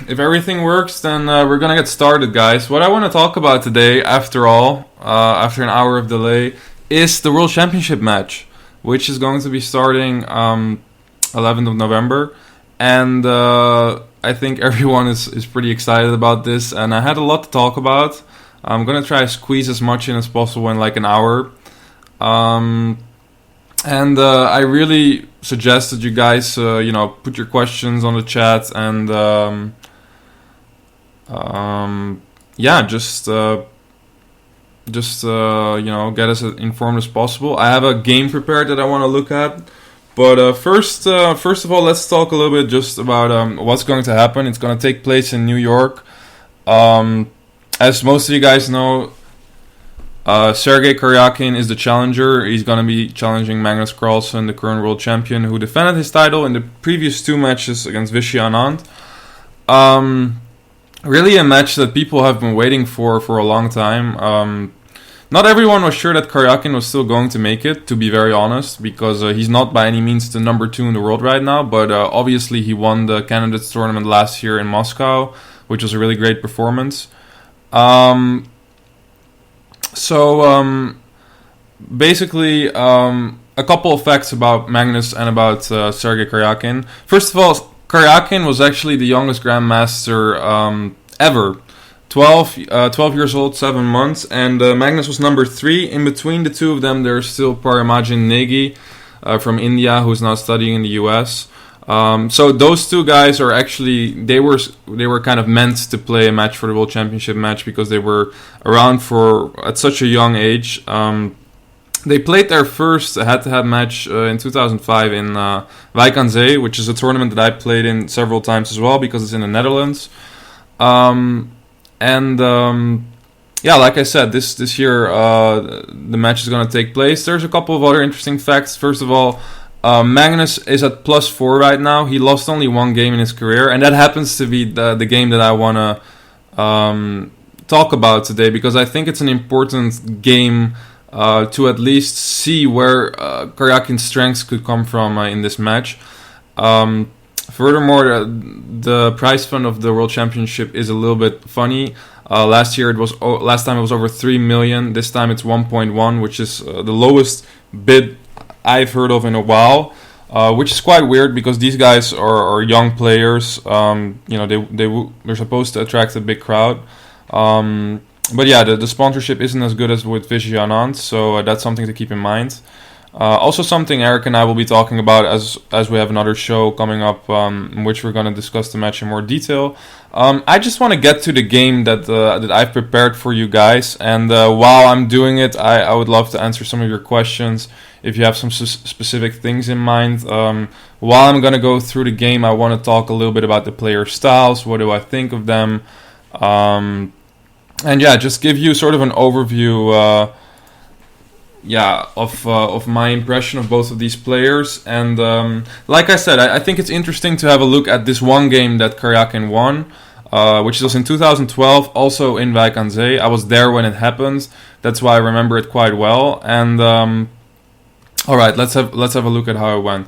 if everything works, then we're gonna get started, guys. What I want to talk about today, after all, after an hour of delay, is the World Championship match, which is going to be starting 11th of November. And I think everyone is pretty excited about this, and I had a lot to talk about. I'm gonna try to squeeze as much in as possible in like an hour. And I really suggest that you guys, put your questions on the chat and, get as informed as possible. I have a game prepared that I want to look at, but first of all, let's talk a little bit just about what's going to happen. It's going to take place in New York. As most of you guys know, Sergei Karjakin is the challenger. He's going to be challenging Magnus Carlsen, the current world champion, who defended his title in the previous two matches against Vishy Anand. Really a match that people have been waiting for a long time. Not everyone was sure that Karjakin was still going to make it, to be very honest, because he's not by any means the number 2 in the world right now, but obviously he won the Candidates Tournament last year in Moscow, which was a really great performance. Basically, a couple of facts about Magnus and about Sergei Karjakin. First of all, Karjakin was actually the youngest grandmaster ever. 12 years old, 7 months, and Magnus was number 3. In between the two of them, there's still Paramajin Negi from India, who's now studying in the US. So those two guys are actually they were kind of meant to play a match for the World Championship match because they were around at such a young age. They played their first head-to-head match in 2005 in Wijk aan Zee, which is a tournament that I played in several times as well because it's in the Netherlands. Like I said, this year the match is going to take place. There's a couple of other interesting facts. First of all, Magnus is at +4 right now. He lost only one game in his career, and that happens to be the game that I want to talk about today because I think it's an important game to at least see where Karjakin's strengths could come from in this match. Furthermore, the prize fund of the World Championship is a little bit funny. Last time it was over 3 million. This time it's 1.1, which is the lowest bid I've heard of in a while, which is quite weird because these guys are young players. They're supposed to attract a big crowd. But yeah, the sponsorship isn't as good as with Vishy Anand, so that's something to keep in mind. Also something Eric and I will be talking about as we have another show coming up in which we're going to discuss the match in more detail. I just want to get to the game that I've prepared for you guys, and while I'm doing it, I would love to answer some of your questions if you have some specific things in mind. While I'm going to go through the game, I want to talk a little bit about the player styles, what do I think of them, just give you sort of an overview of my impression of both of these players. And like I said, I think it's interesting to have a look at this one game that Karjakin won, which was in 2012, also in Wijk aan Zee. I was there when it happened. That's why I remember it quite well. And all right, let's have a look at how it went.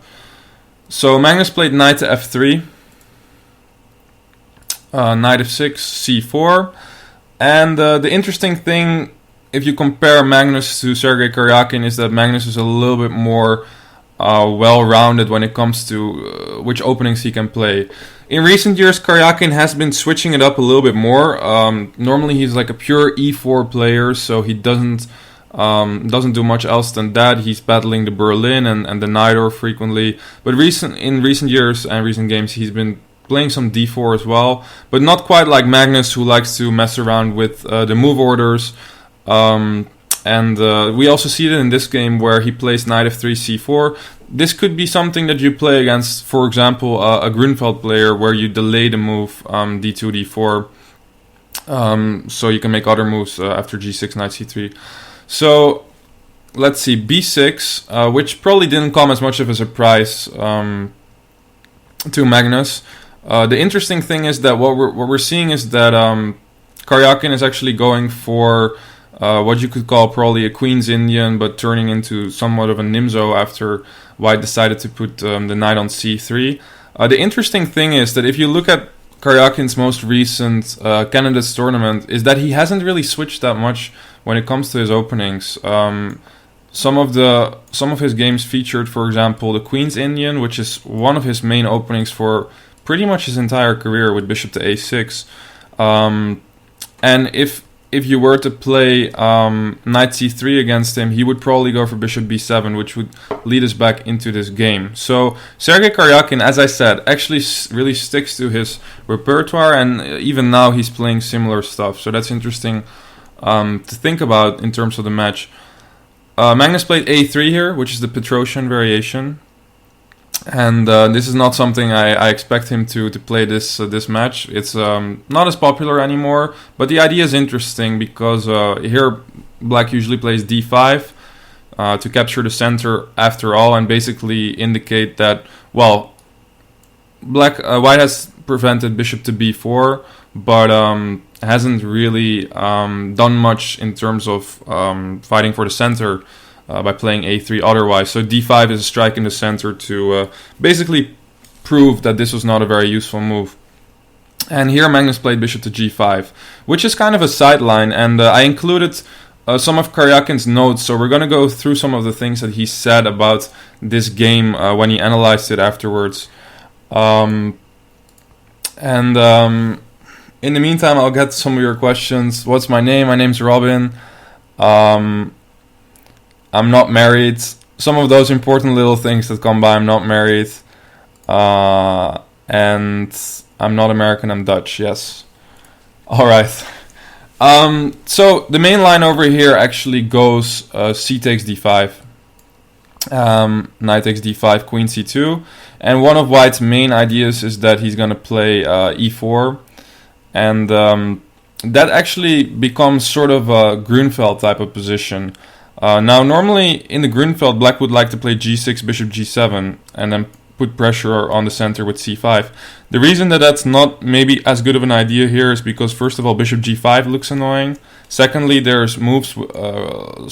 So Magnus played knight to f3, knight f6, c4, and the interesting thing, if you compare Magnus to Sergei Karjakin, is that Magnus is a little bit more well-rounded when it comes to which openings he can play. In recent years, Karjakin has been switching it up a little bit more. Normally, he's like a pure e4 player, so he doesn't do much else than that. He's battling the Berlin and the Najdorf frequently. But in recent years and recent games, he's been playing some d4 as well, but not quite like Magnus, who likes to mess around with the move orders. We also see it in this game where he plays knight f3, c4. This could be something that you play against, for example, a Grunfeld player, where you delay the move d2, d4, so you can make other moves after g6, knight c3. So let's see, b6, which probably didn't come as much of a surprise to Magnus. The interesting thing is that what we're seeing is that Karjakin is actually going for what you could call probably a Queen's Indian, but turning into somewhat of a Nimzo after White decided to put the knight on c3. The interesting thing is that if you look at Karjakin's most recent candidates tournament is that he hasn't really switched that much when it comes to his openings. Some of his games featured, for example, the Queen's Indian, which is one of his main openings for pretty much his entire career, with bishop to a6. And if you were to play knight c3 against him, he would probably go for bishop b7, which would lead us back into this game. So Sergei Karjakin, as I said, actually really sticks to his repertoire, and even now he's playing similar stuff. So that's interesting to think about in terms of the match. Magnus played a3 here, which is the Petrosian variation. And this is not something I expect him to play this match. It's not as popular anymore, but the idea is interesting because here black usually plays d5 to capture the center after all, and basically indicate that, well, white has prevented bishop to b4, but hasn't really done much in terms of fighting for the center by playing a3 otherwise. So d5 is a strike in the center to basically prove that this was not a very useful move. And here Magnus played bishop to g5, which is kind of a sideline, and I included some of Karjakin's notes, so we're going to go through some of the things that he said about this game when he analyzed it afterwards. In the meantime, I'll get some of your questions. What's my name? My name's Robin. I'm not married. Some of those important little things that come by. I'm not married. And I'm not American, I'm Dutch, yes. Alright. So the main line over here actually goes c takes d5. Knight takes d5, queen c2. And one of white's main ideas is that he's going to play e4. And that actually becomes sort of a Grunfeld type of position. Now, normally in the Grunfeld, black would like to play g6, bishop g7, and then put pressure on the center with c5. The reason that that's not maybe as good of an idea here is because, first of all, bishop g5 looks annoying. Secondly, there's moves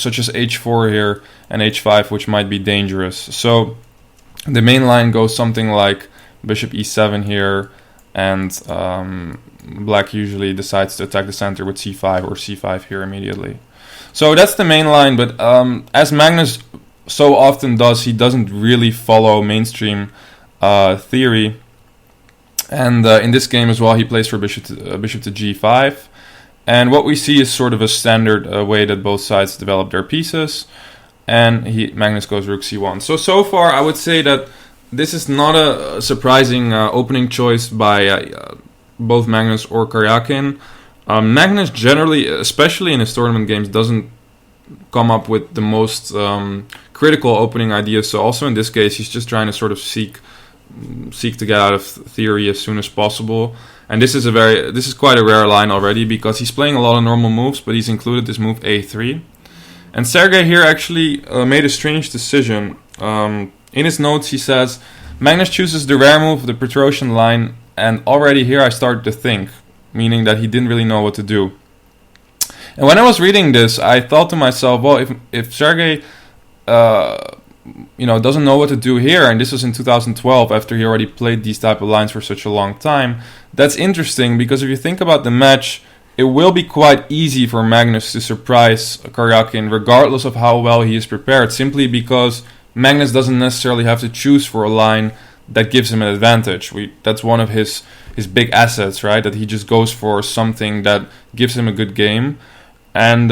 such as h4 here and h5, which might be dangerous. So the main line goes something like bishop e7 here, and black usually decides to attack the center with c5 or c5 here immediately. So that's the main line, but as Magnus so often does, he doesn't really follow mainstream theory. And in this game as well, he plays for bishop to g5. And what we see is sort of a standard way that both sides develop their pieces. And Magnus goes rook c1. So far, I would say that this is not a surprising opening choice by both Magnus or Karjakin. Magnus generally, especially in his tournament games, doesn't come up with the most critical opening ideas. So also in this case, he's just trying to sort of seek to get out of theory as soon as possible. And this is quite a rare line already, because he's playing a lot of normal moves, but he's included this move a3. And Sergei here actually made a strange decision. In his notes, he says, Magnus chooses the rare move, the Petrosian line, and already here I started to think, meaning that he didn't really know what to do. And when I was reading this, I thought to myself, well, if Sergei doesn't know what to do here, and this was in 2012 after he already played these type of lines for such a long time, that's interesting, because if you think about the match, it will be quite easy for Magnus to surprise Karjakin regardless of how well he is prepared, simply because Magnus doesn't necessarily have to choose for a line that gives him an advantage. That's one of his big assets, right? That he just goes for something that gives him a good game. And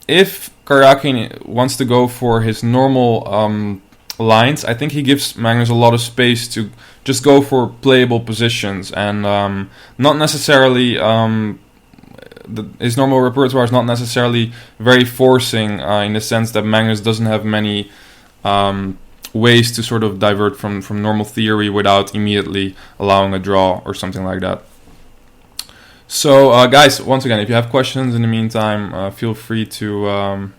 if Karjakin wants to go for his normal lines, I think he gives Magnus a lot of space to just go for playable positions, and not necessarily his normal repertoire is not necessarily very forcing in the sense that Magnus doesn't have many ways to sort of divert from normal theory without immediately allowing a draw or something like that. So guys, once again, if you have questions in the meantime, feel free to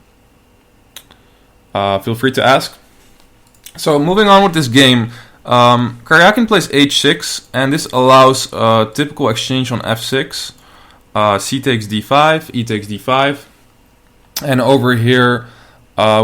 ask. So moving on with this game, Karjakin plays h6, and this allows a typical exchange on f6. C takes d5, e takes d5, and over here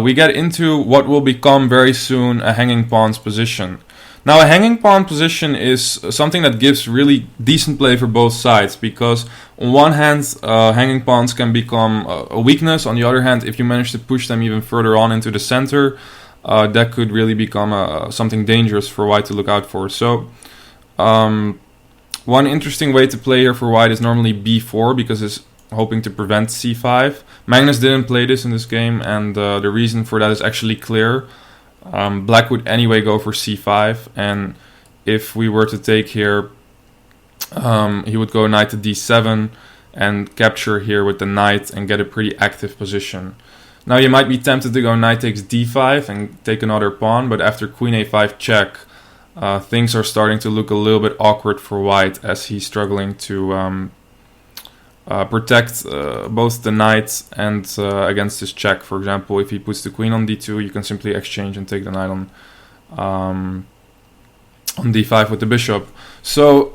we get into what will become very soon a hanging pawns position. Now, a hanging pawn position is something that gives really decent play for both sides, because on one hand, hanging pawns can become a weakness. On the other hand, if you manage to push them even further on into the center, that could really become something dangerous for white to look out for. So, one interesting way to play here for white is normally b4, because it's hoping to prevent c5. Magnus didn't play this in this game, and the reason for that is actually clear. Black would anyway go for c5, and if we were to take here, he would go knight to d7 and capture here with the knight and get a pretty active position. Now you might be tempted to go knight takes d5 and take another pawn, but after queen a5 check, things are starting to look a little bit awkward for white, as he's struggling to protect both the knight and against his check. For example, if he puts the queen on d2, you can simply exchange and take the knight on d5 with the bishop. So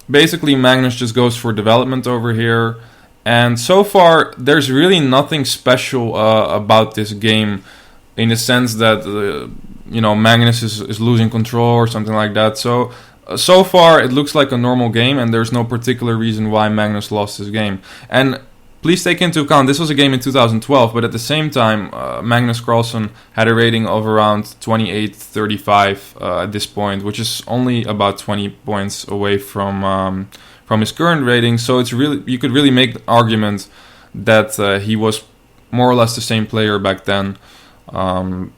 basically Magnus just goes for development over here, and so far there's really nothing special about this game, in the sense that Magnus is losing control or something like that. So far, it looks like a normal game, and there's no particular reason why Magnus lost this game. And please take into account, this was a game in 2012, but at the same time, Magnus Carlsen had a rating of around 28-35 at this point, which is only about 20 points away from his current rating. So it's really, you could really make the argument that he was more or less the same player back then.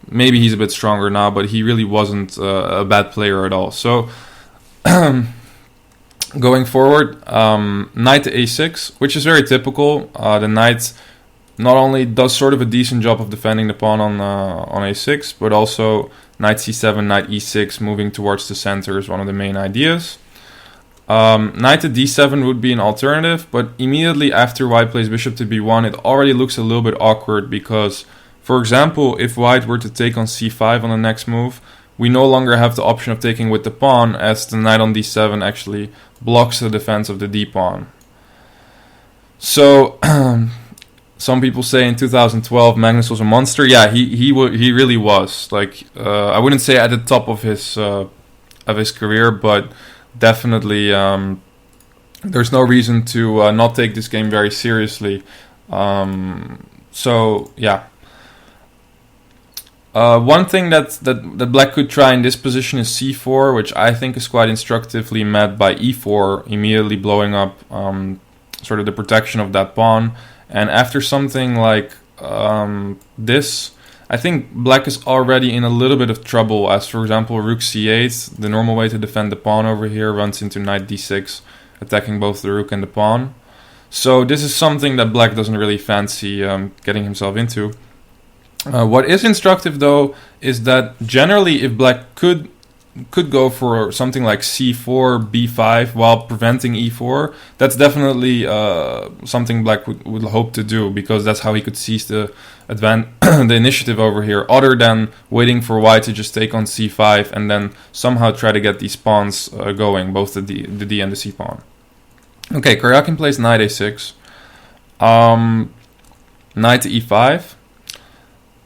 Maybe he's a bit stronger now, but he really wasn't a bad player at all. So going forward, knight to a6, which is very typical. The knight not only does sort of a decent job of defending the pawn on a6, but also knight c7, knight e6, moving towards the center is one of the main ideas. Knight to d7 would be an alternative, but immediately after white plays bishop to b1, it already looks a little bit awkward, because, for example, if white were to take on c5 on the next move, we no longer have the option of taking with the pawn, as the knight on d7 actually blocks the defense of the d-pawn. So, some people say in 2012 Magnus was a monster. Yeah, he really was. Like, I wouldn't say at the top of his career, but definitely there's no reason to not take this game very seriously. So yeah. One thing that black could try in this position is c4, which I think is quite instructively met by e4, immediately blowing up sort of the protection of that pawn. And after something like this, I think black is already in a little bit of trouble, as for example rook c8, the normal way to defend the pawn over here, runs into knight d6, attacking both the rook and the pawn. So this is something that black doesn't really fancy getting himself into. What is instructive though is that generally if black could go for something like c4, b5 while preventing e4, that's definitely something black would hope to do, because that's how he could seize the the initiative over here, other than waiting for white to just take on c5 and then somehow try to get these pawns going, both the d and the c pawn. Okay, Karjakin plays knight a6, knight to e5.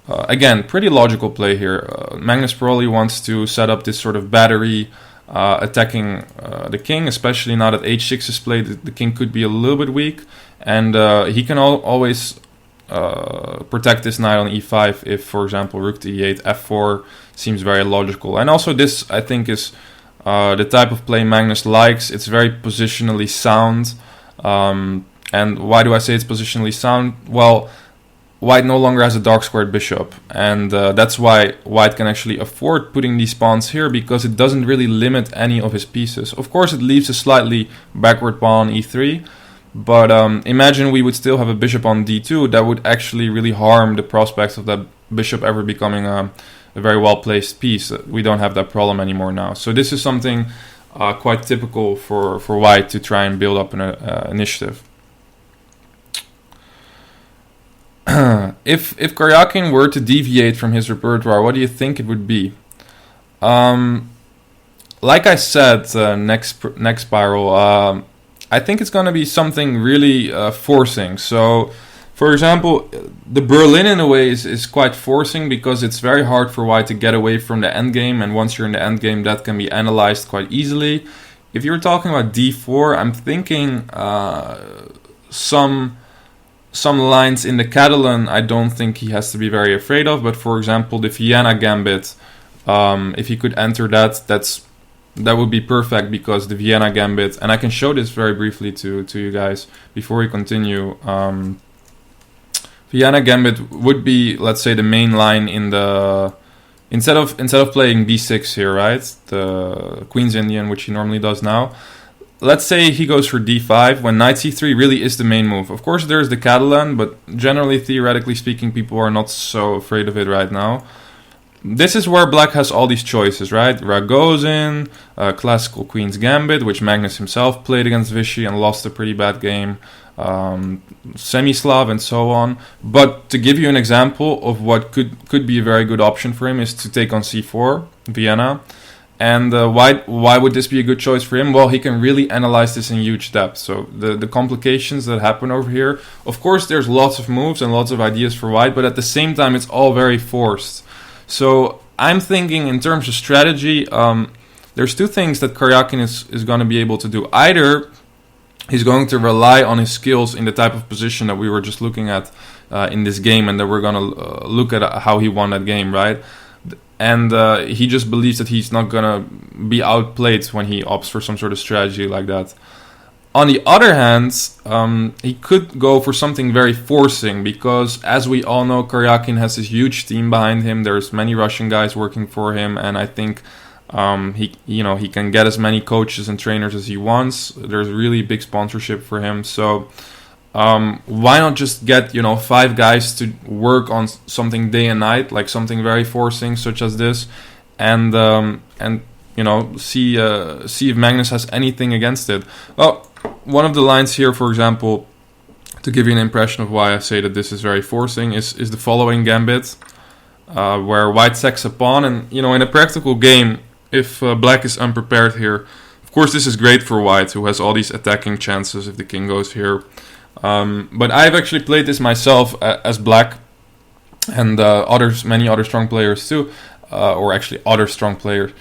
Again, pretty logical play here. Magnus probably wants to set up this sort of battery attacking the king, especially now that h6 is played. The king could be a little bit weak, and he can always protect this knight on e5 if, for example, rook to e8, f4 seems very logical. And also this, I think, is the type of play Magnus likes. It's very positionally sound. And why do I say it's positionally sound? Well, white no longer has a dark squared bishop, and that's why white can actually afford putting these pawns here, because it doesn't really limit any of his pieces. Of course, it leaves a slightly backward pawn on e3, but imagine we would still have a bishop on d2. That would actually really harm the prospects of that bishop ever becoming a very well-placed piece. We don't have that problem anymore now. So this is something quite typical for white to try and build up an initiative. If Karjakin were to deviate from his repertoire, what do you think it would be? Like I said, next spiral, I think it's going to be something really forcing. So For example, the Berlin in a way is quite forcing because it's very hard for white to get away from the endgame, and once you're in the endgame, that can be analyzed quite easily. If you're talking about d4, I'm thinking some lines in the Catalan I don't think he has to be very afraid of, but for example, the Vienna Gambit, if he could enter that would be perfect, because the Vienna Gambit, and I can show this very briefly to you guys before we continue. Vienna Gambit would be, let's say, the main line in the instead of playing b6 here, right? The Queen's Indian, which he normally does now. Let's say he goes for d5 when knight c3 really is the main move. Of course, there's the Catalan, but generally, theoretically speaking, people are not so afraid of it right now. This is where black has all these choices, right? Ragozin, classical Queen's Gambit, which Magnus himself played against Vichy and lost a pretty bad game. Semislav and so on. But to give you an example of what could be a very good option for him is to take on c4, Vienna. And why would this be a good choice for him? Well, he can really analyze this in huge depth. So the complications that happen over here, of course there's lots of moves and lots of ideas for white, but at the same time it's all very forced. So I'm thinking in terms of strategy, there's two things that Karjakin is going to be able to do. Either he's going to rely on his skills in the type of position that we were just looking at in this game, and that we're going to look at how he won that game, right? And he just believes that he's not going to be outplayed when he opts for some sort of strategy like that. On the other hand, he could go for something very forcing, because as we all know, Karjakin has this huge team behind him. There's many Russian guys working for him, and I think he can get as many coaches and trainers as he wants. There's really big sponsorship for him, so why not just get 5 guys to work on something day and night, like something very forcing such as this, and see if Magnus has anything against it. Well, one of the lines here, for example, to give you an impression of why I say that this is very forcing, is the following gambit, where white sacks a pawn, and in a practical game, if black is unprepared here, of course this is great for white, who has all these attacking chances if the king goes here. But I've actually played this myself as black, and many other strong players too, or actually other strong players.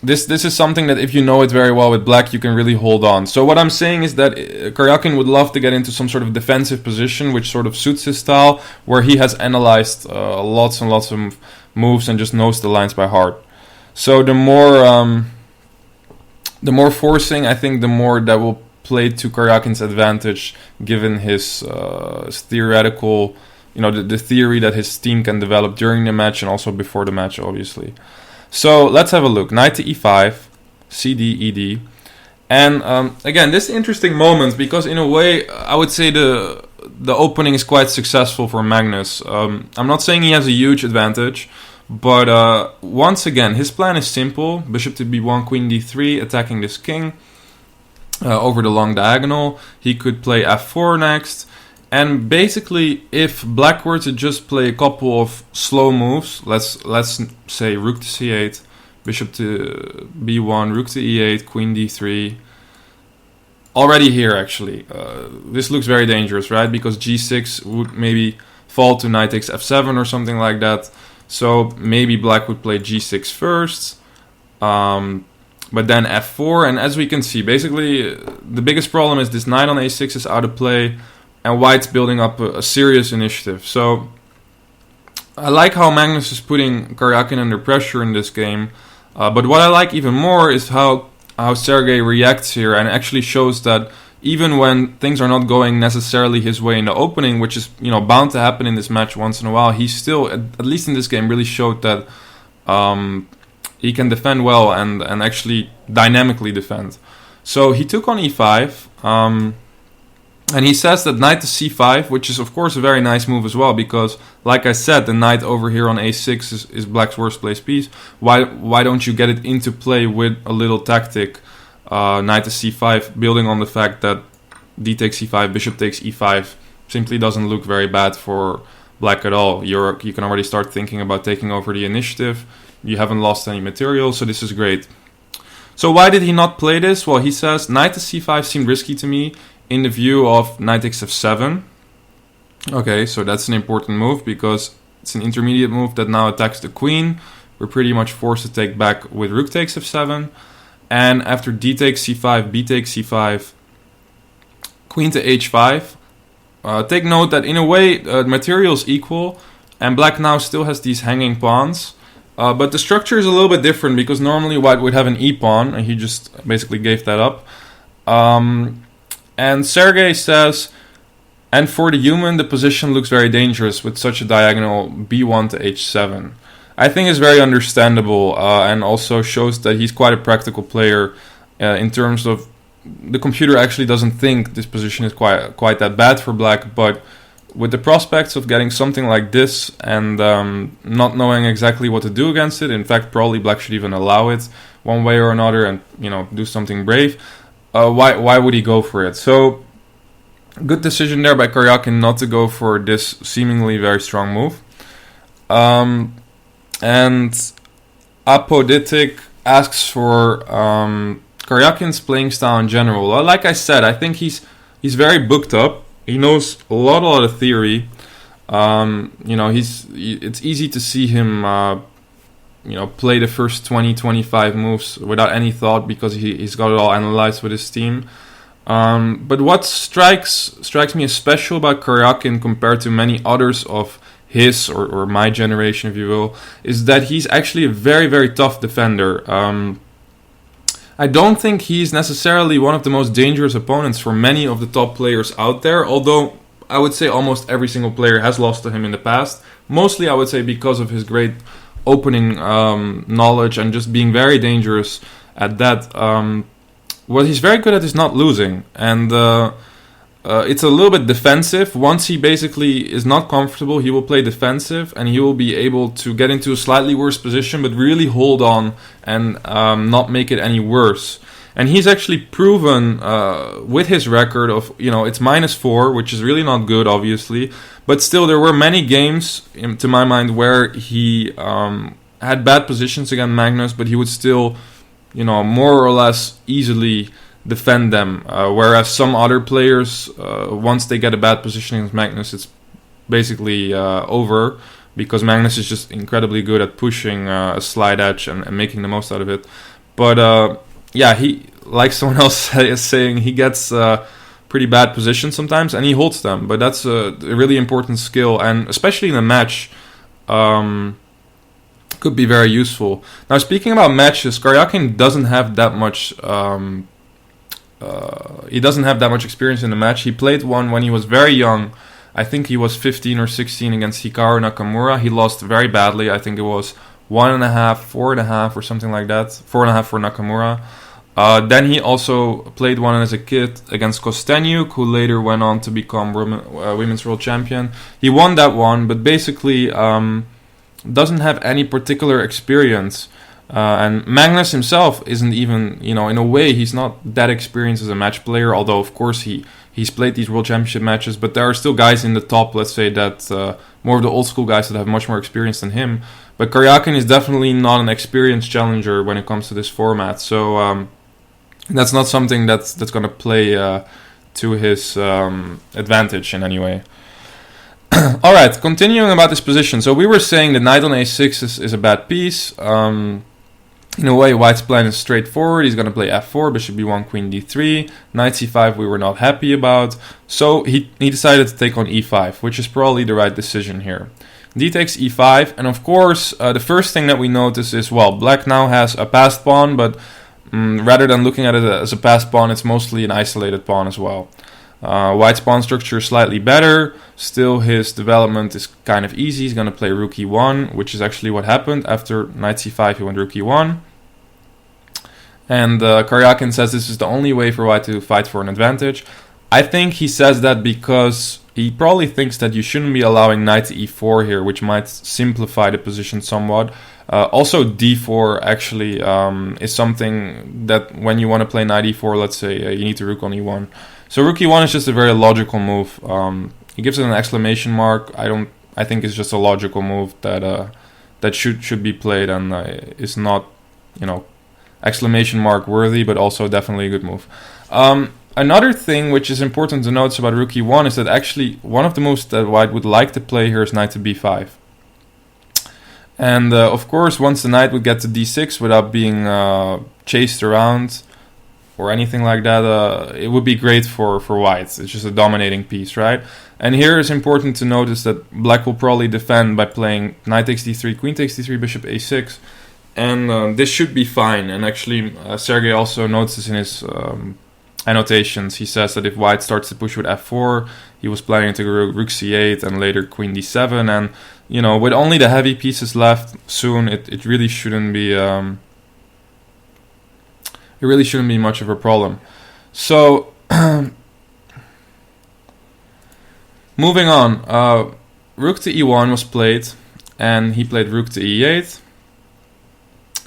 This is something that if you know it very well with black, you can really hold on. So what I'm saying is that Karjakin would love to get into some sort of defensive position, which sort of suits his style, where he has analyzed lots and lots of moves and just knows the lines by heart. So the more forcing, I think, the more that will play to Karjakin's advantage, given his theoretical, the theory that his team can develop during the match and also before the match, obviously. So let's have a look. Knight to e5, cd, ed. And again, this is an interesting moment, because in a way, I would say the opening is quite successful for Magnus. I'm not saying he has a huge advantage, but once again, his plan is simple. Bishop to b1, queen d3, attacking this king over the long diagonal. He could play f4 next. And basically, if black were to just play a couple of slow moves, let's say rook to c8, bishop to b1, rook to e8, queen d3. Already here, actually, this looks very dangerous, right? Because g6 would maybe fall to knight takes f7 or something like that. So maybe black would play g6 first, but then f4. And as we can see, basically, the biggest problem is this knight on a6 is out of play, and white's building up a serious initiative. So I like how Magnus is putting Karjakin under pressure in this game. But what I like even more is how Sergey reacts here, and actually shows that even when things are not going necessarily his way in the opening, which is bound to happen in this match once in a while, he still, at least in this game, really showed that he can defend well and actually dynamically defend. So he took on e5. And he says that knight to c5, which is of course a very nice move as well, because like I said, the knight over here on a6 is black's worst placed piece. Why don't you get it into play with a little tactic, knight to c5, building on the fact that d takes c5, bishop takes e5 simply doesn't look very bad for black at all. You can already start thinking about taking over the initiative. You haven't lost any material, so this is great. So why did he not play this? Well, he says knight to c5 seemed risky to me. in the view of knight takes f7. Okay, so that's an important move because it's an intermediate move that now attacks the queen. We're pretty much forced to take back with rook takes f7. And after d takes c5, b takes c5, queen to h5. Take note that in a way, material is equal, and black now still has these hanging pawns. But the structure is a little bit different because normally white would have an e-pawn, and he just basically gave that up. And Sergey says, and for the human, the position looks very dangerous with such a diagonal b1 to h7. I think it's very understandable and also shows that he's quite a practical player in terms of the computer actually doesn't think this position is quite that bad for black, but with the prospects of getting something like this and not knowing exactly what to do against it, in fact, probably black should even allow it one way or another and do something brave. Why would he go for it? So, good decision there by Karjakin not to go for this seemingly very strong move. And Apoditic asks for Karjakin's playing style in general. Like I said, I think he's very booked up. He knows a lot of theory. It's easy to see him play the first 20-25 moves without any thought because he's got it all analyzed with his team. But what strikes me as special about Karjakin compared to many others of his or my generation, if you will, is that he's actually a very, very tough defender. I don't think he's necessarily one of the most dangerous opponents for many of the top players out there, although I would say almost every single player has lost to him in the past. Mostly, I would say, because of his great opening knowledge and just being very dangerous at that. What he's very good at is not losing, and it's a little bit defensive. Once he basically is not comfortable, he will play defensive, and he will be able to get into a slightly worse position, but really hold on and not make it any worse. And he's actually proven with his record of, it's -4, which is really not good, obviously. But still, there were many games, to my mind, where he had bad positions against Magnus, but he would still, more or less easily defend them. Whereas some other players, once they get a bad position against Magnus, it's basically over, because Magnus is just incredibly good at pushing a slide edge and making the most out of it. But he, like someone else is saying, he gets pretty bad positions sometimes, and he holds them. But that's a really important skill, and especially in a match, could be very useful. Now, speaking about matches, Karjakin doesn't have that much. He doesn't have that much experience in the match. He played one when he was very young. I think he was 15 or 16 against Hikaru Nakamura. He lost very badly. I think it was 1.5, 4.5 or something like that. 4.5 for Nakamura. Then he also played one as a kid against Kostenyuk, who later went on to become women's world champion. He won that one, but basically doesn't have any particular experience. And Magnus himself isn't even, in a way, he's not that experienced as a match player, although, of course, he's played these World Championship matches, but there are still guys in the top, let's say, that more of the old school guys that have much more experience than him. But Karjakin is definitely not an experienced challenger when it comes to this format, so that's not something that's going to play to his advantage in any way. Alright, continuing about this position. So we were saying that knight on a6 is a bad piece. In a way, white's plan is straightforward. He's going to play f4, bishop b1, queen d3. Knight c5 we were not happy about. So he decided to take on e5, which is probably the right decision here. D takes e5, and of course, the first thing that we notice is, black now has a passed pawn, but rather than looking at it as a passed pawn, it's mostly an isolated pawn as well. White's pawn structure is slightly better. Still, his development is kind of easy. He's going to play rook e1, which is actually what happened. After knight c5, he went rook e1. And Karjakin says this is the only way for white to fight for an advantage. I think he says that because he probably thinks that you shouldn't be allowing knight to e4 here, which might simplify the position somewhat. Also, d4 actually is something that when you want to play knight e4, let's say you need to rook on e1. So rook e1 is just a very logical move. He gives it an exclamation mark. I think it's just a logical move that should be played and is not, exclamation mark worthy, but also definitely a good move. another thing which is important to notice about rook e1 is that actually one of the moves that white would like to play here is knight to b5. And of course, once the knight would get to d6 without being chased around or anything like that, it would be great for white. It's just a dominating piece, right? And here it's important to notice that black will probably defend by playing knight takes d3, queen takes d3, bishop a6. And this should be fine. And actually, Sergey also notices in his annotations, he says that if white starts to push with f4, he was planning to go rook c8 and later queen d7. And, you know, with only the heavy pieces left soon, it really shouldn't be... it really shouldn't be much of a problem. So, moving on. Rook to e1 was played, and he played rook to e8.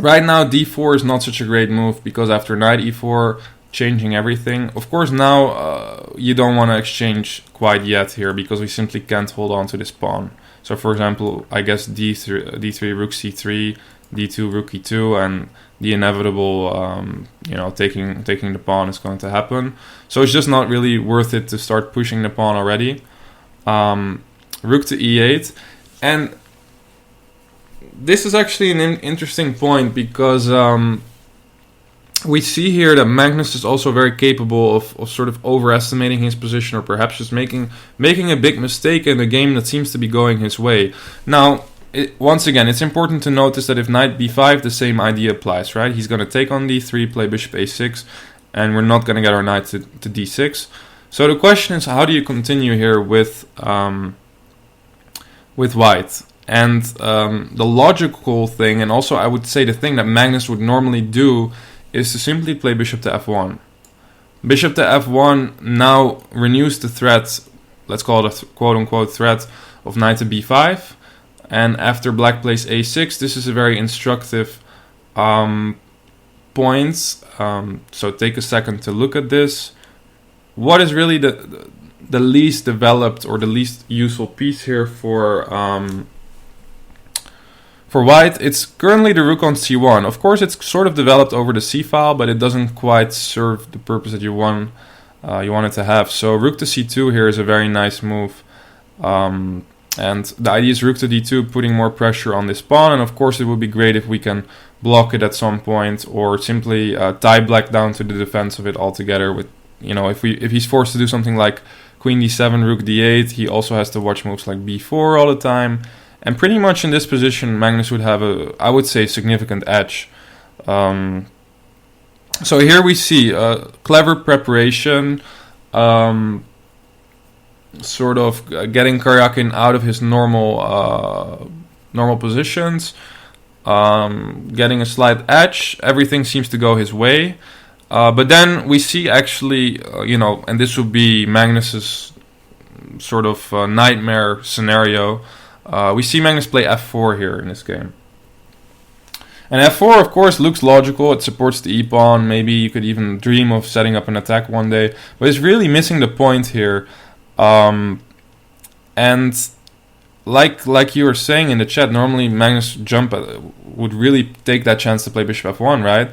Right now, d4 is not such a great move, because after knight e4, changing everything. Of course, now you don't want to exchange quite yet here, because we simply can't hold on to this pawn. So, for example, I guess d3 rook c3, d2 rook e2, and the inevitable, taking the pawn is going to happen. So it's just not really worth it to start pushing the pawn already. Rook to e8, and this is actually an interesting point, because we see here that Magnus is also very capable of sort of overestimating his position, or perhaps just making a big mistake in a game that seems to be going his way. Now, once again, it's important to notice that if knight b5, the same idea applies, right? He's going to take on d3, play bishop a6, and we're not going to get our knight to d6. So the question is, how do you continue here with white? And the logical thing, and also I would say the thing that Magnus would normally do, is to simply play bishop to f1. Bishop to f1 now renews the threat, let's call it a quote-unquote threat, of knight to b5. And after black plays a6, this is a very instructive point. So take a second to look at this. What is really the least developed or the least useful piece here for white? It's currently the rook on c1. Of course, it's sort of developed over the c file, but it doesn't quite serve the purpose that you want it to have. So rook to c2 here is a very nice move. And the idea is rook to d2, putting more pressure on this pawn. And of course, it would be great if we can block it at some point, or simply tie black down to the defense of it altogether. With, you know, if he's forced to do something like queen d7, rook d8, he also has to watch moves like b4 all the time. And pretty much in this position, Magnus would have I would say, significant edge. So here we see clever preparation. Sort of getting Karjakin out of his normal positions, getting a slight edge. Everything seems to go his way, but then we see actually, and this would be Magnus's sort of nightmare scenario. We see Magnus play f4 here in this game. And f4, of course, looks logical. It supports the e-pawn. Maybe you could even dream of setting up an attack one day, but it's really missing the point here. And like you were saying in the chat, normally Magnus would really take that chance to play bishop f1, right?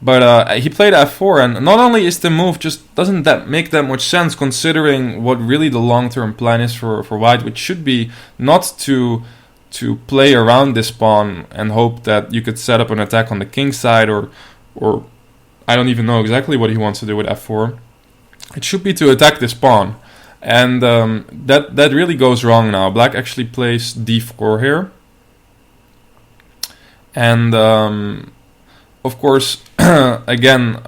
But he played f4, and not only is the move just doesn't that make that much sense, considering what really the long-term plan is for white, which should be not to play around this pawn and hope that you could set up an attack on the king side, or I don't even know exactly what he wants to do with f4. It should be to attack this pawn. And that really goes wrong now. Black actually plays d4 here. And, of course, again,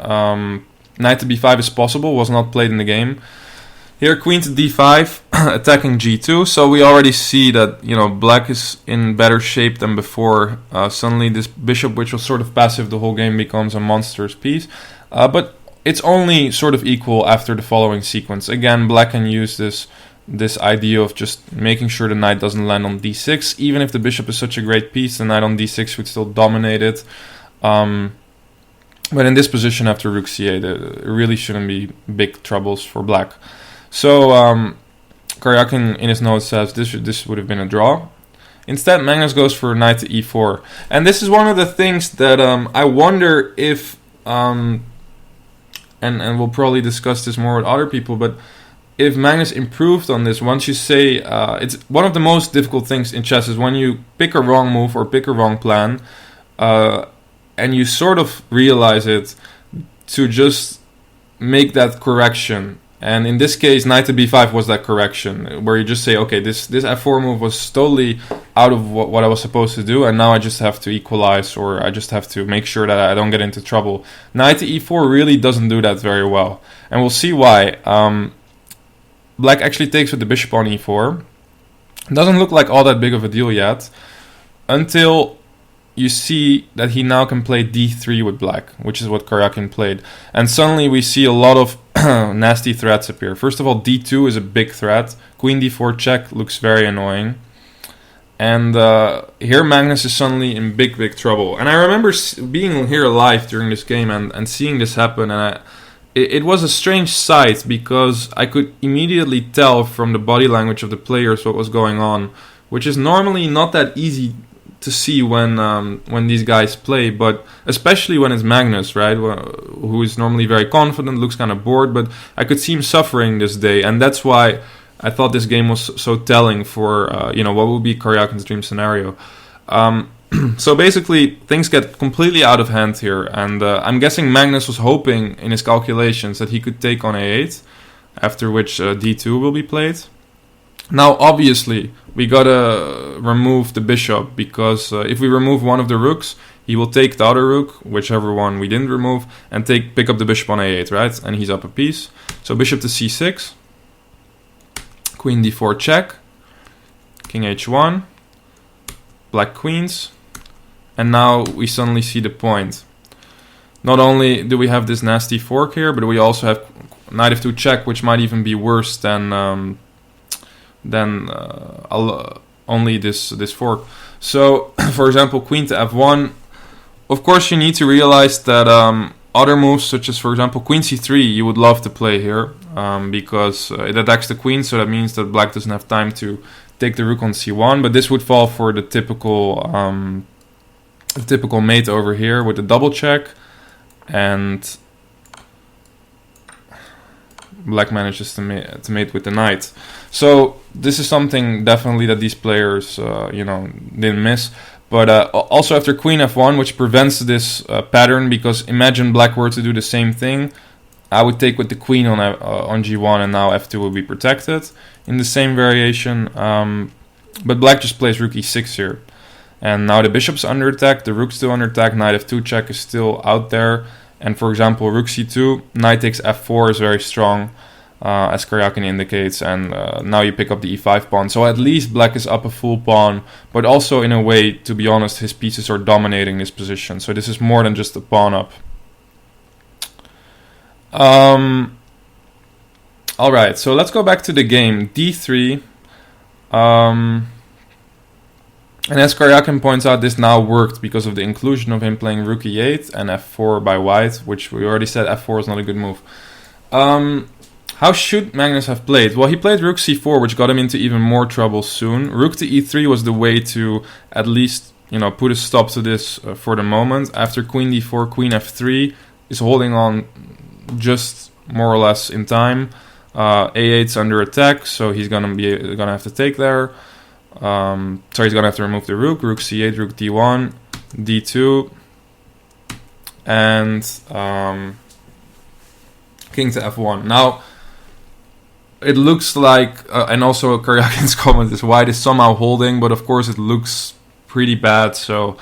knight to b5 is possible, was not played in the game. Here, queen to d5, attacking g2. So we already see that, black is in better shape than before. Suddenly this bishop, which was sort of passive the whole game, becomes a monstrous piece. But it's only sort of equal after the following sequence. Again, black can use this idea of just making sure the knight doesn't land on d6. Even if the bishop is such a great piece, the knight on d6 would still dominate it. But in this position after rook c8, there really shouldn't be big troubles for black. So Karjakin in his notes says this would have been a draw. Instead, Magnus goes for knight to e4. And this is one of the things that I wonder if and we'll probably discuss this more with other people, but if Magnus improved on this, once you say, it's one of the most difficult things in chess is when you pick a wrong move or pick a wrong plan, and you sort of realize it, to just make that correction. And in this case, knight to b5 was that correction, where you just say, okay, this f4 move was totally out of what I was supposed to do, and now I just have to equalize, or I just have to make sure that I don't get into trouble. Knight to e4 really doesn't do that very well, and we'll see why. Black actually takes with the bishop on e4. It doesn't look like all that big of a deal yet, until you see that he now can play d3 with black, which is what Karjakin played. And suddenly we see a lot of nasty threats appear. First of all, d2 is a big threat. Queen d4 check looks very annoying. And here Magnus is suddenly in big trouble. And I remember being here live during this game and seeing this happen. And it was a strange sight, because I could immediately tell from the body language of the players what was going on, which is normally not that easy to see when these guys play, but especially when it's Magnus, right, who is normally very confident, looks kind of bored, but I could see him suffering this day, and that's why I thought this game was so telling for what would be Karjakin's dream scenario. So basically, things get completely out of hand here, and I'm guessing Magnus was hoping in his calculations that he could take on a8, after which d2 will be played. Now, obviously, we gotta remove the bishop, because if we remove one of the rooks, he will take the other rook, whichever one we didn't remove, and pick up the bishop on a8, right? And he's up a piece. So bishop to c6, queen d4 check, king h1, black queens, and now we suddenly see the point. Not only do we have this nasty fork here, but we also have knight f2 check, which might even be worse than only this fork. So, for example, queen to f1. Of course, you need to realize that other moves, such as, for example, queen c3, you would love to play here, because it attacks the queen, so that means that black doesn't have time to take the rook on c1. But this would fall for the typical mate over here with the double check, and black manages to mate with the knight. So this is something definitely that these players, didn't miss. But also after queen f1, which prevents this pattern, because imagine black were to do the same thing, I would take with the queen on g1, and now f2 will be protected in the same variation. But black just plays rook e6 here. And now the bishop's under attack, the rook's still under attack, knight f2 check is still out there. And for example, rook c2, knight takes f4 is very strong, as Karjakin indicates, and now you pick up the e5 pawn. So at least black is up a full pawn, but also in a way, to be honest, his pieces are dominating this position. So this is more than just a pawn up. Alright, so let's go back to the game. d3. And as Karjakin points out, this now worked because of the inclusion of him playing rook e8 and f4 by white, which we already said f4 is not a good move. How should Magnus have played? Well, he played rook c4, which got him into even more trouble soon. Rook to e3 was the way to at least, put a stop to this for the moment. After queen d4, queen f3 is holding on just more or less in time. a8's under attack, so he's gonna have to take there. So he's gonna have to remove the rook c8, rook d1, d2, and king to f1. Now, it looks like, and also Karjakin's comment is white is somehow holding, but of course it looks pretty bad. So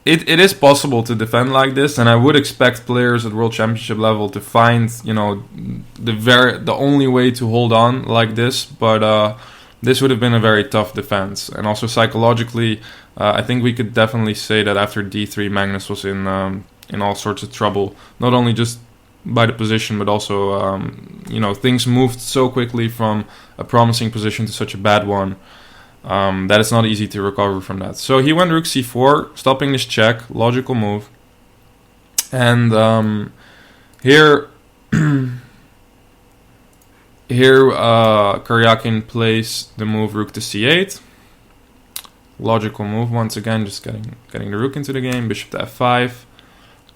it is possible to defend like this, and I would expect players at World Championship level to find, the only way to hold on like this. But this would have been a very tough defense, and also psychologically, I think we could definitely say that after d3, Magnus was in all sorts of trouble. Not only just by the position, but also things moved so quickly from a promising position to such a bad one. That it's not easy to recover from that. So he went rook c4, stopping this check, logical move. And here Karjakin plays the move rook to c8. Logical move once again, just getting the rook into the game. Bishop to f5,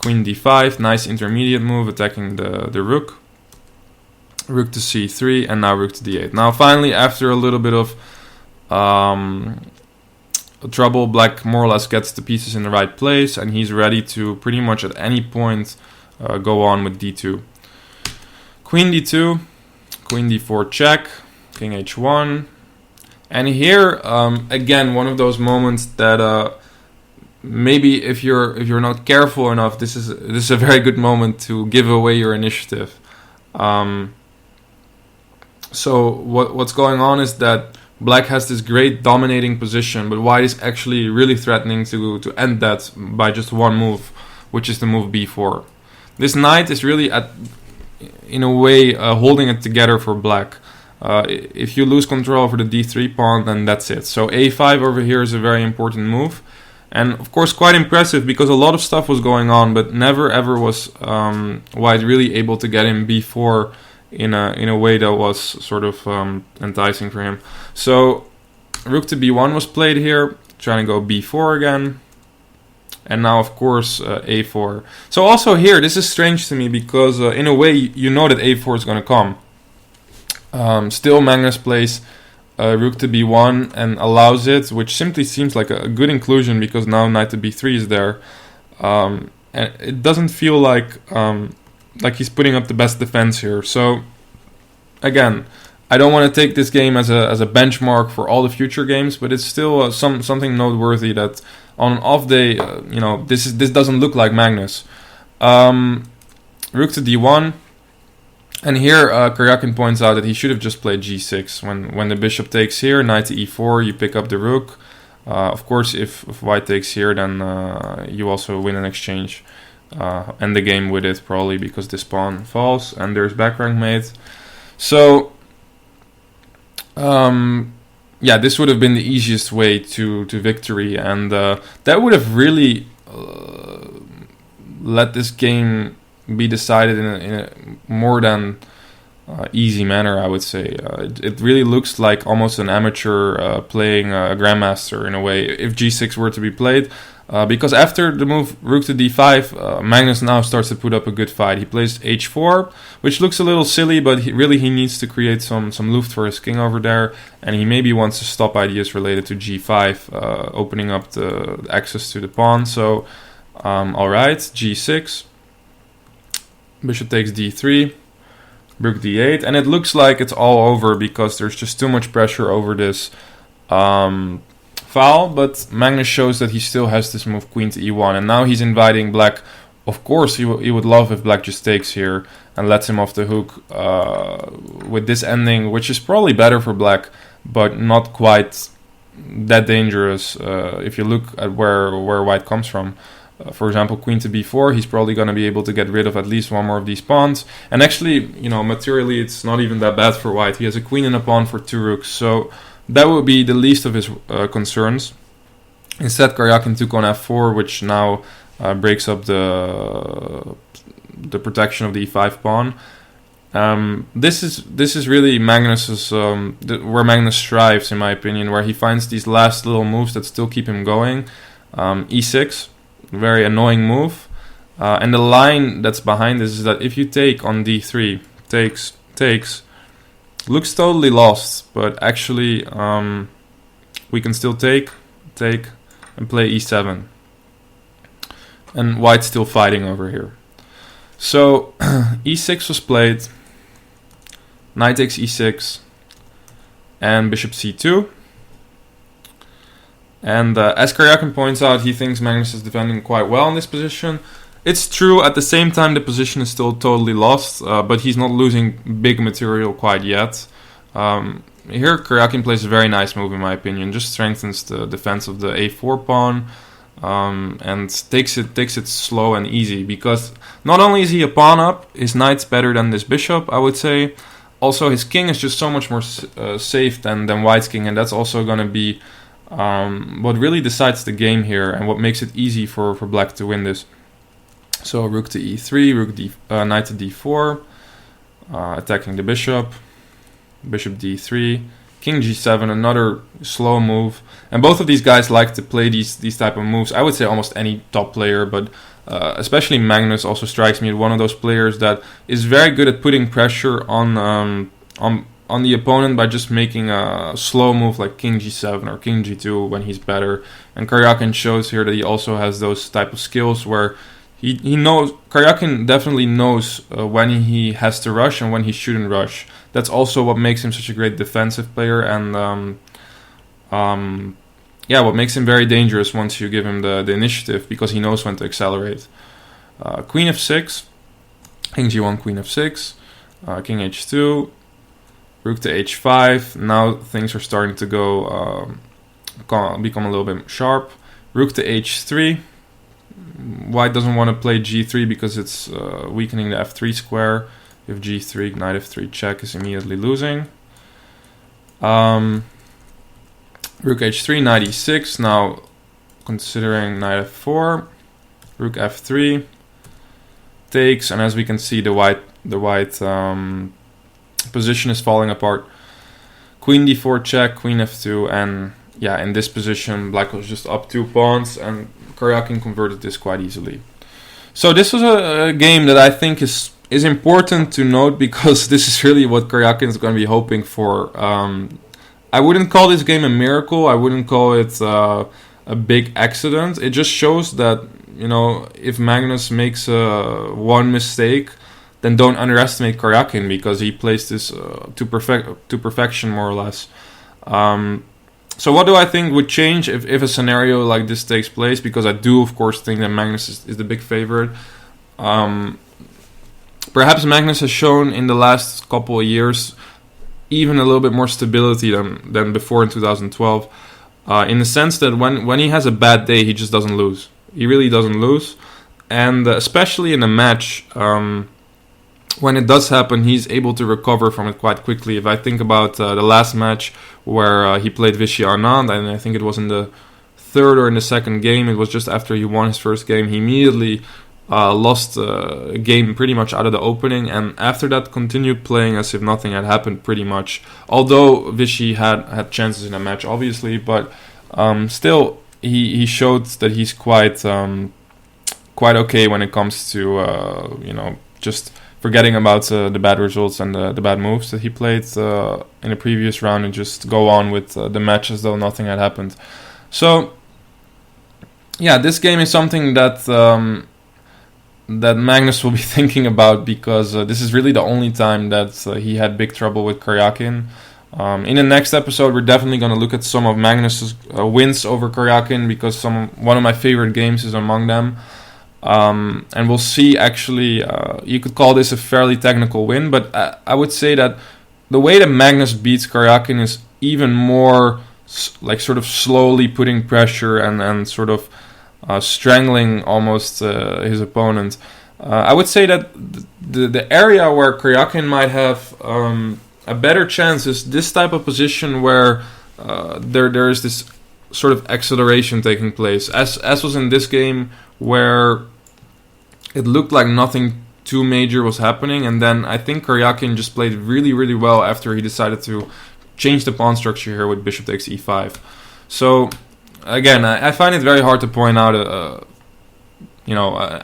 Queen d5, nice intermediate move, attacking the rook. Rook to c3, and now rook to d8. Now finally, after a little bit of trouble, black more or less gets the pieces in the right place, and he's ready to pretty much at any point go on with d2. Queen d2, queen d4 check, king h1. And here, again, one of those moments that maybe if you're not careful enough, this is a very good moment to give away your initiative. So what's going on is that black has this great dominating position, but white is actually really threatening to end that by just one move, which is the move b4. This knight is really in a way holding it together for black. If you lose control over the d3 pawn, then that's it. So a5 over here is a very important move, and of course quite impressive because a lot of stuff was going on, but never ever was white really able to get him b4 in a way that was sort of enticing for him. So rook to b1 was played here, trying to go b4 again, and now of course a4. So also here, this is strange to me because in a way you know that a4 is going to come. Still Magnus plays rook to b1 and allows it, which simply seems like a good inclusion because now knight to b3 is there, and it doesn't feel like he's putting up the best defense here. So again, I don't want to take this game as a benchmark for all the future games, but it's still something noteworthy that on an off day, this doesn't look like Magnus. Rook to d1, and here Karjakin points out that he should have just played g6. When the bishop takes here, knight to e4, you pick up the rook. Of course, if white takes here, then you also win an exchange. End the game with it probably because this pawn falls and there's back rank mate. So this would have been the easiest way to victory, and that would have really let this game be decided in a more than easy manner, I would say. It really looks like almost an amateur playing a grandmaster in a way if g6 were to be played. Because after the move rook to d5, Magnus now starts to put up a good fight. He plays h4, which looks a little silly, but he needs to create some luft for his king over there, and he maybe wants to stop ideas related to g5, opening up the access to the pawn. So, alright, g6, bishop takes d3, rook d8, and it looks like it's all over because there's just too much pressure over this foul, but Magnus shows that he still has this move queen to e1, and now he's inviting black. Of course, he would love if black just takes here and lets him off the hook with this ending, which is probably better for black, but not quite that dangerous if you look at where white comes from. For example, queen to b4, he's probably going to be able to get rid of at least one more of these pawns. And actually, materially, it's not even that bad for white. He has a queen and a pawn for two rooks, so that would be the least of his concerns. Instead, Karjakin took on f4, which now breaks up the protection of the e5 pawn. This is really Magnus's where Magnus strives, in my opinion, where he finds these last little moves that still keep him going. E6, very annoying move, and the line that's behind this is that if you take on d3, takes. Looks totally lost, but actually we can still take, and play e7. And white's still fighting over here. So e6 was played, knight takes e6, and bishop c2. And as Karjakin points out, he thinks Magnus is defending quite well in this position. It's true, at the same time the position is still totally lost, but he's not losing big material quite yet. Here Karjakin plays a very nice move in my opinion, just strengthens the defense of the a4 pawn, and takes it slow and easy, because not only is he a pawn up, his knight's better than this bishop, I would say. Also his king is just so much more safe than white's king, and that's also going to be what really decides the game here, and what makes it easy for black to win this. So rook to e3, knight to d4, attacking the bishop, bishop d3, King G7, another slow move. And both of these guys like to play these type of moves. I would say almost any top player, but especially Magnus also strikes me as one of those players that is very good at putting pressure on the opponent by just making a slow move like King G7 or King G2 when he's better. And Karjakin shows here that he also has those type of skills where he knows. Karjakin definitely knows when he has to rush and when he shouldn't rush. That's also what makes him such a great defensive player, and what makes him very dangerous once you give him the initiative, because he knows when to accelerate. Queen F6, King G1, Queen F6, King H2, Rook to H5. Now things are starting to become a little bit sharp. Rook to H3. White doesn't want to play G3 because it's weakening the F3 square. If G3, Knight F3 check is immediately losing. Rook H3, Knight E6. Now considering Knight F4, Rook F3 takes, and as we can see, the white position is falling apart. Queen D4 check, Queen F2, and in this position, Black was just up 2 pawns, and Karjakin converted this quite easily. So this was a game that I think is important to note, because this is really what Karjakin is going to be hoping for. I wouldn't call this game a miracle. I wouldn't call it a big accident. It just shows that, if Magnus makes one mistake, then don't underestimate Karjakin, because he plays this to perfection, more or less. So what do I think would change if a scenario like this takes place? Because I do, of course, think that Magnus is the big favorite. Perhaps Magnus has shown in the last couple of years even a little bit more stability than before in 2012. In the sense that when he has a bad day, he just doesn't lose. He really doesn't lose. And especially in a match, when it does happen, he's able to recover from it quite quickly. If I think about the last match where he played Vichy Arnand, and I think it was in the third or in the second game, it was just after he won his first game, he immediately lost a game pretty much out of the opening, and after that continued playing as if nothing had happened pretty much. Although Vichy had chances in the match, obviously, but still he showed that he's quite okay when it comes to just forgetting about the bad results and the bad moves that he played in the previous round, and just go on with the match as though nothing had happened. So, this game is something that Magnus will be thinking about, because this is really the only time that he had big trouble with Karjakin. In the next episode, we're definitely going to look at some of Magnus's wins over Karjakin, because one of my favorite games is among them. And we'll see, actually, you could call this a fairly technical win, but I would say that the way that Magnus beats Karjakin is even more sort of slowly putting pressure and sort of strangling almost his opponent. I would say that the area where Karjakin might have a better chance is this type of position where there is this sort of acceleration taking place, as was in this game, where it looked like nothing too major was happening, and then I think Karjakin just played really, really well after he decided to change the pawn structure here with bishop takes e5. So again, I find it very hard to point out an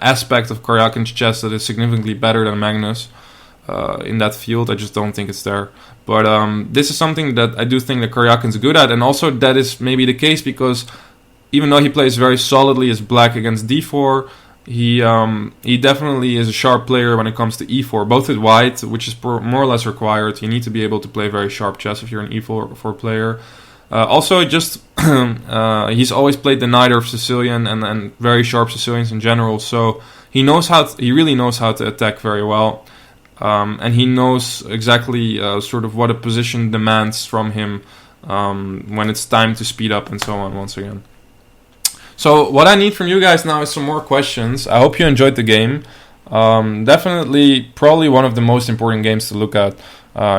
aspect of Karjakin's chess that is significantly better than Magnus in that field. I just don't think it's there. But this is something that I do think that Karjakin's good at, and also that is maybe the case because even though he plays very solidly as Black against d4, he definitely is a sharp player when it comes to e4, both with White, which is more or less required. You need to be able to play very sharp chess if you're an e4 player. Also, just he's always played the Knight of Sicilian and very sharp Sicilians in general, so he really knows how to attack very well, and he knows exactly sort of what a position demands from him when it's time to speed up and so on. Once again. So what I need from you guys now is some more questions. I hope you enjoyed the game. Definitely, probably one of the most important games to look at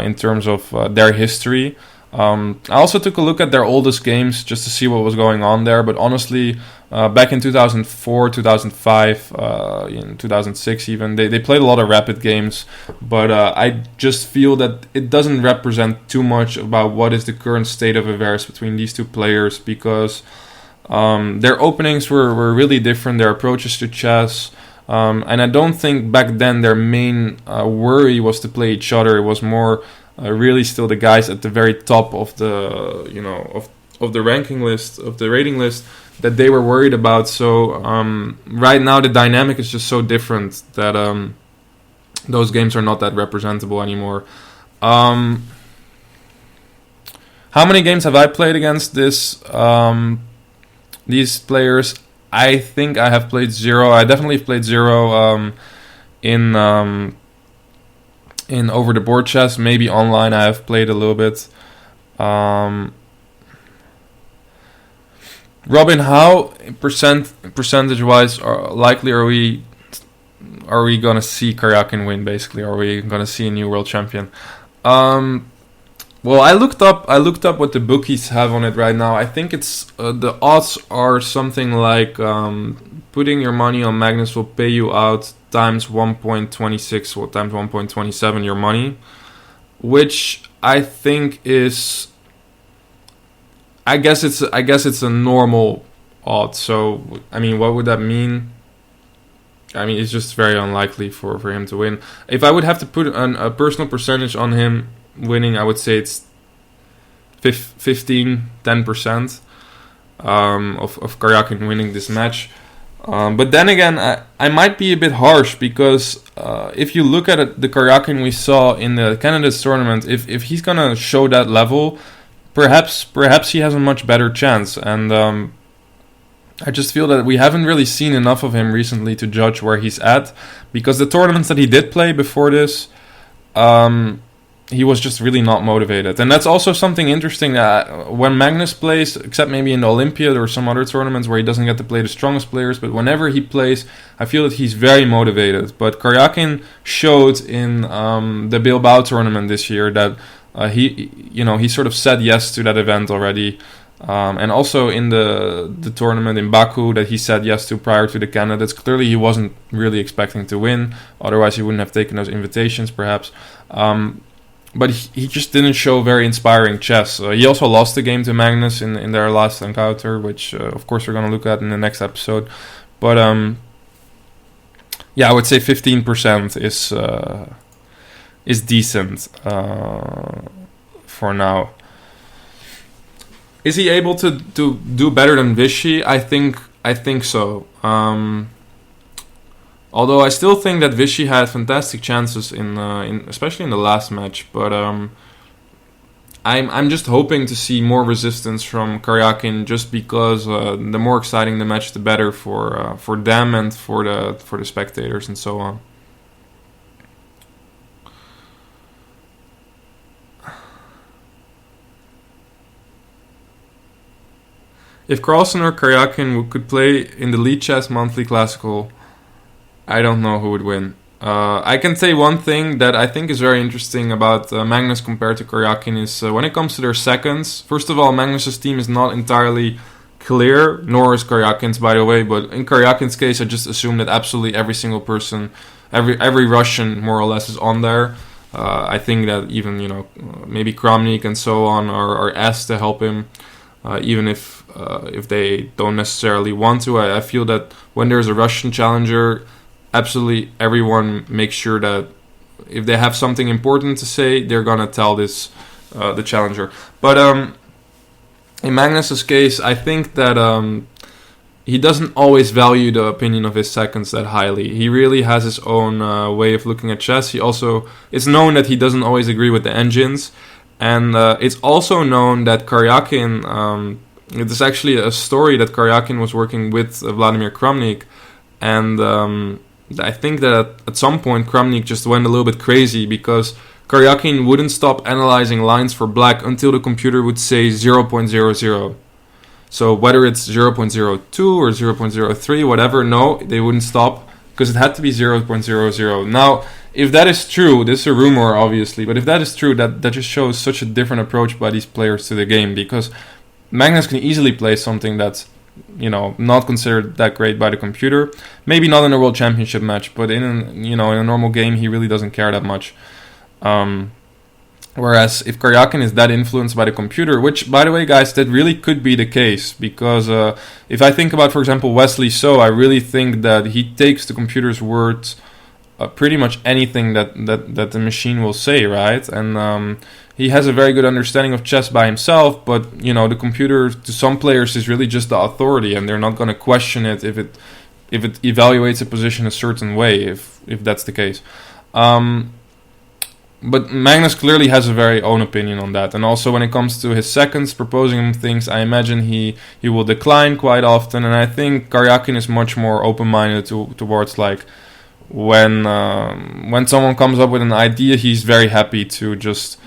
in terms of their history. I also took a look at their oldest games just to see what was going on there, but honestly, back in 2004, 2005, in 2006 even, they played a lot of rapid games, but I just feel that it doesn't represent too much about what is the current state of affairs between these two players, because their openings were really different, their approaches to chess, and I don't think back then their main worry was to play each other. It was more really still the guys at the very top of the of the ranking list, of the rating list, that they were worried about. So right now the dynamic is just so different that those games are not that representable anymore. How many games have I played against these players? I think I have played 0. I definitely played 0 in over the board chess. Maybe online I have played a little bit. Robin, how percentage wise likely are we gonna see Karjakin win? Basically, are we gonna see a new world champion? Well, I looked up what the bookies have on it right now. I think it's the odds are something like putting your money on Magnus will pay you out times 1.26 or times 1.27 your money, which I think is, I guess it's a normal odd. So I mean, what would that mean? I mean, it's just very unlikely for him to win. If I would have to put a personal percentage on him winning, I would say it's 10% of Karjakin winning this match. But then again, I might be a bit harsh, because if you look at the Karjakin we saw in the Candidates tournament, if he's gonna show that level, perhaps he has a much better chance. And I just feel that we haven't really seen enough of him recently to judge where he's at, because the tournaments that he did play before this, he was just really not motivated. And that's also something interesting, that when Magnus plays, except maybe in the Olympiad or some other tournaments where he doesn't get to play the strongest players, but whenever he plays, I feel that he's very motivated. But Karjakin showed in the Bilbao tournament this year that he sort of said yes to that event already. And also in the tournament in Baku that he said yes to prior to the Candidates. Clearly he wasn't really expecting to win, otherwise he wouldn't have taken those invitations perhaps. But he just didn't show very inspiring chess. He also lost the game to Magnus in their last encounter, which of course we're going to look at in the next episode. But yeah, I would say 15% is decent for now. Is he able to do better than Vichy? I think so. Although I still think that Vichy had fantastic chances in especially in the last match, but I'm just hoping to see more resistance from Karjakin, just because the more exciting the match, the better for them and for the spectators and so on. If Carlsen or Karjakin could play in the Lead Chess Monthly Classical, I don't know who would win. I can say one thing that I think is very interesting about Magnus compared to Karjakin is when it comes to their seconds. First of all, Magnus's team is not entirely clear, nor is Karjakin's, by the way. But in Karjakin's case, I just assume that absolutely every single person, every Russian more or less is on there. I think that even maybe Kramnik and so on are asked to help him, even if they don't necessarily want to. I feel that when there's a Russian challenger, absolutely everyone makes sure that if they have something important to say, they're gonna tell the challenger. But in Magnus's case, I think that he doesn't always value the opinion of his seconds that highly. He really has his own way of looking at chess. It's known that he doesn't always agree with the engines, and it's also known that Karjakin. It's actually a story that Karjakin was working with Vladimir Kramnik, and I think that at some point Kramnik just went a little bit crazy, because Karjakin wouldn't stop analyzing lines for black until the computer would say 0.00. So whether it's 0.02 or 0.03, whatever, no, they wouldn't stop, because it had to be 0.00. Now, if that is true, this is a rumor obviously, but if that is true, that just shows such a different approach by these players to the game, because Magnus can easily play something that's, not considered that great by the computer. Maybe not in a World Championship match, but in a normal game, he really doesn't care that much. Whereas if Karjakin is that influenced by the computer, which, by the way, guys, that really could be the case, because if I think about, for example, Wesley So, I really think that he takes the computer's words, pretty much anything that the machine will say, right? And he has a very good understanding of chess by himself, but the computer to some players is really just the authority, and they're not going to question it if it evaluates a position a certain way, if that's the case. But Magnus clearly has a very own opinion on that, and also when it comes to his seconds, proposing him things, I imagine he will decline quite often, and I think Karjakin is much more open-minded towards like when someone comes up with an idea, he's very happy to just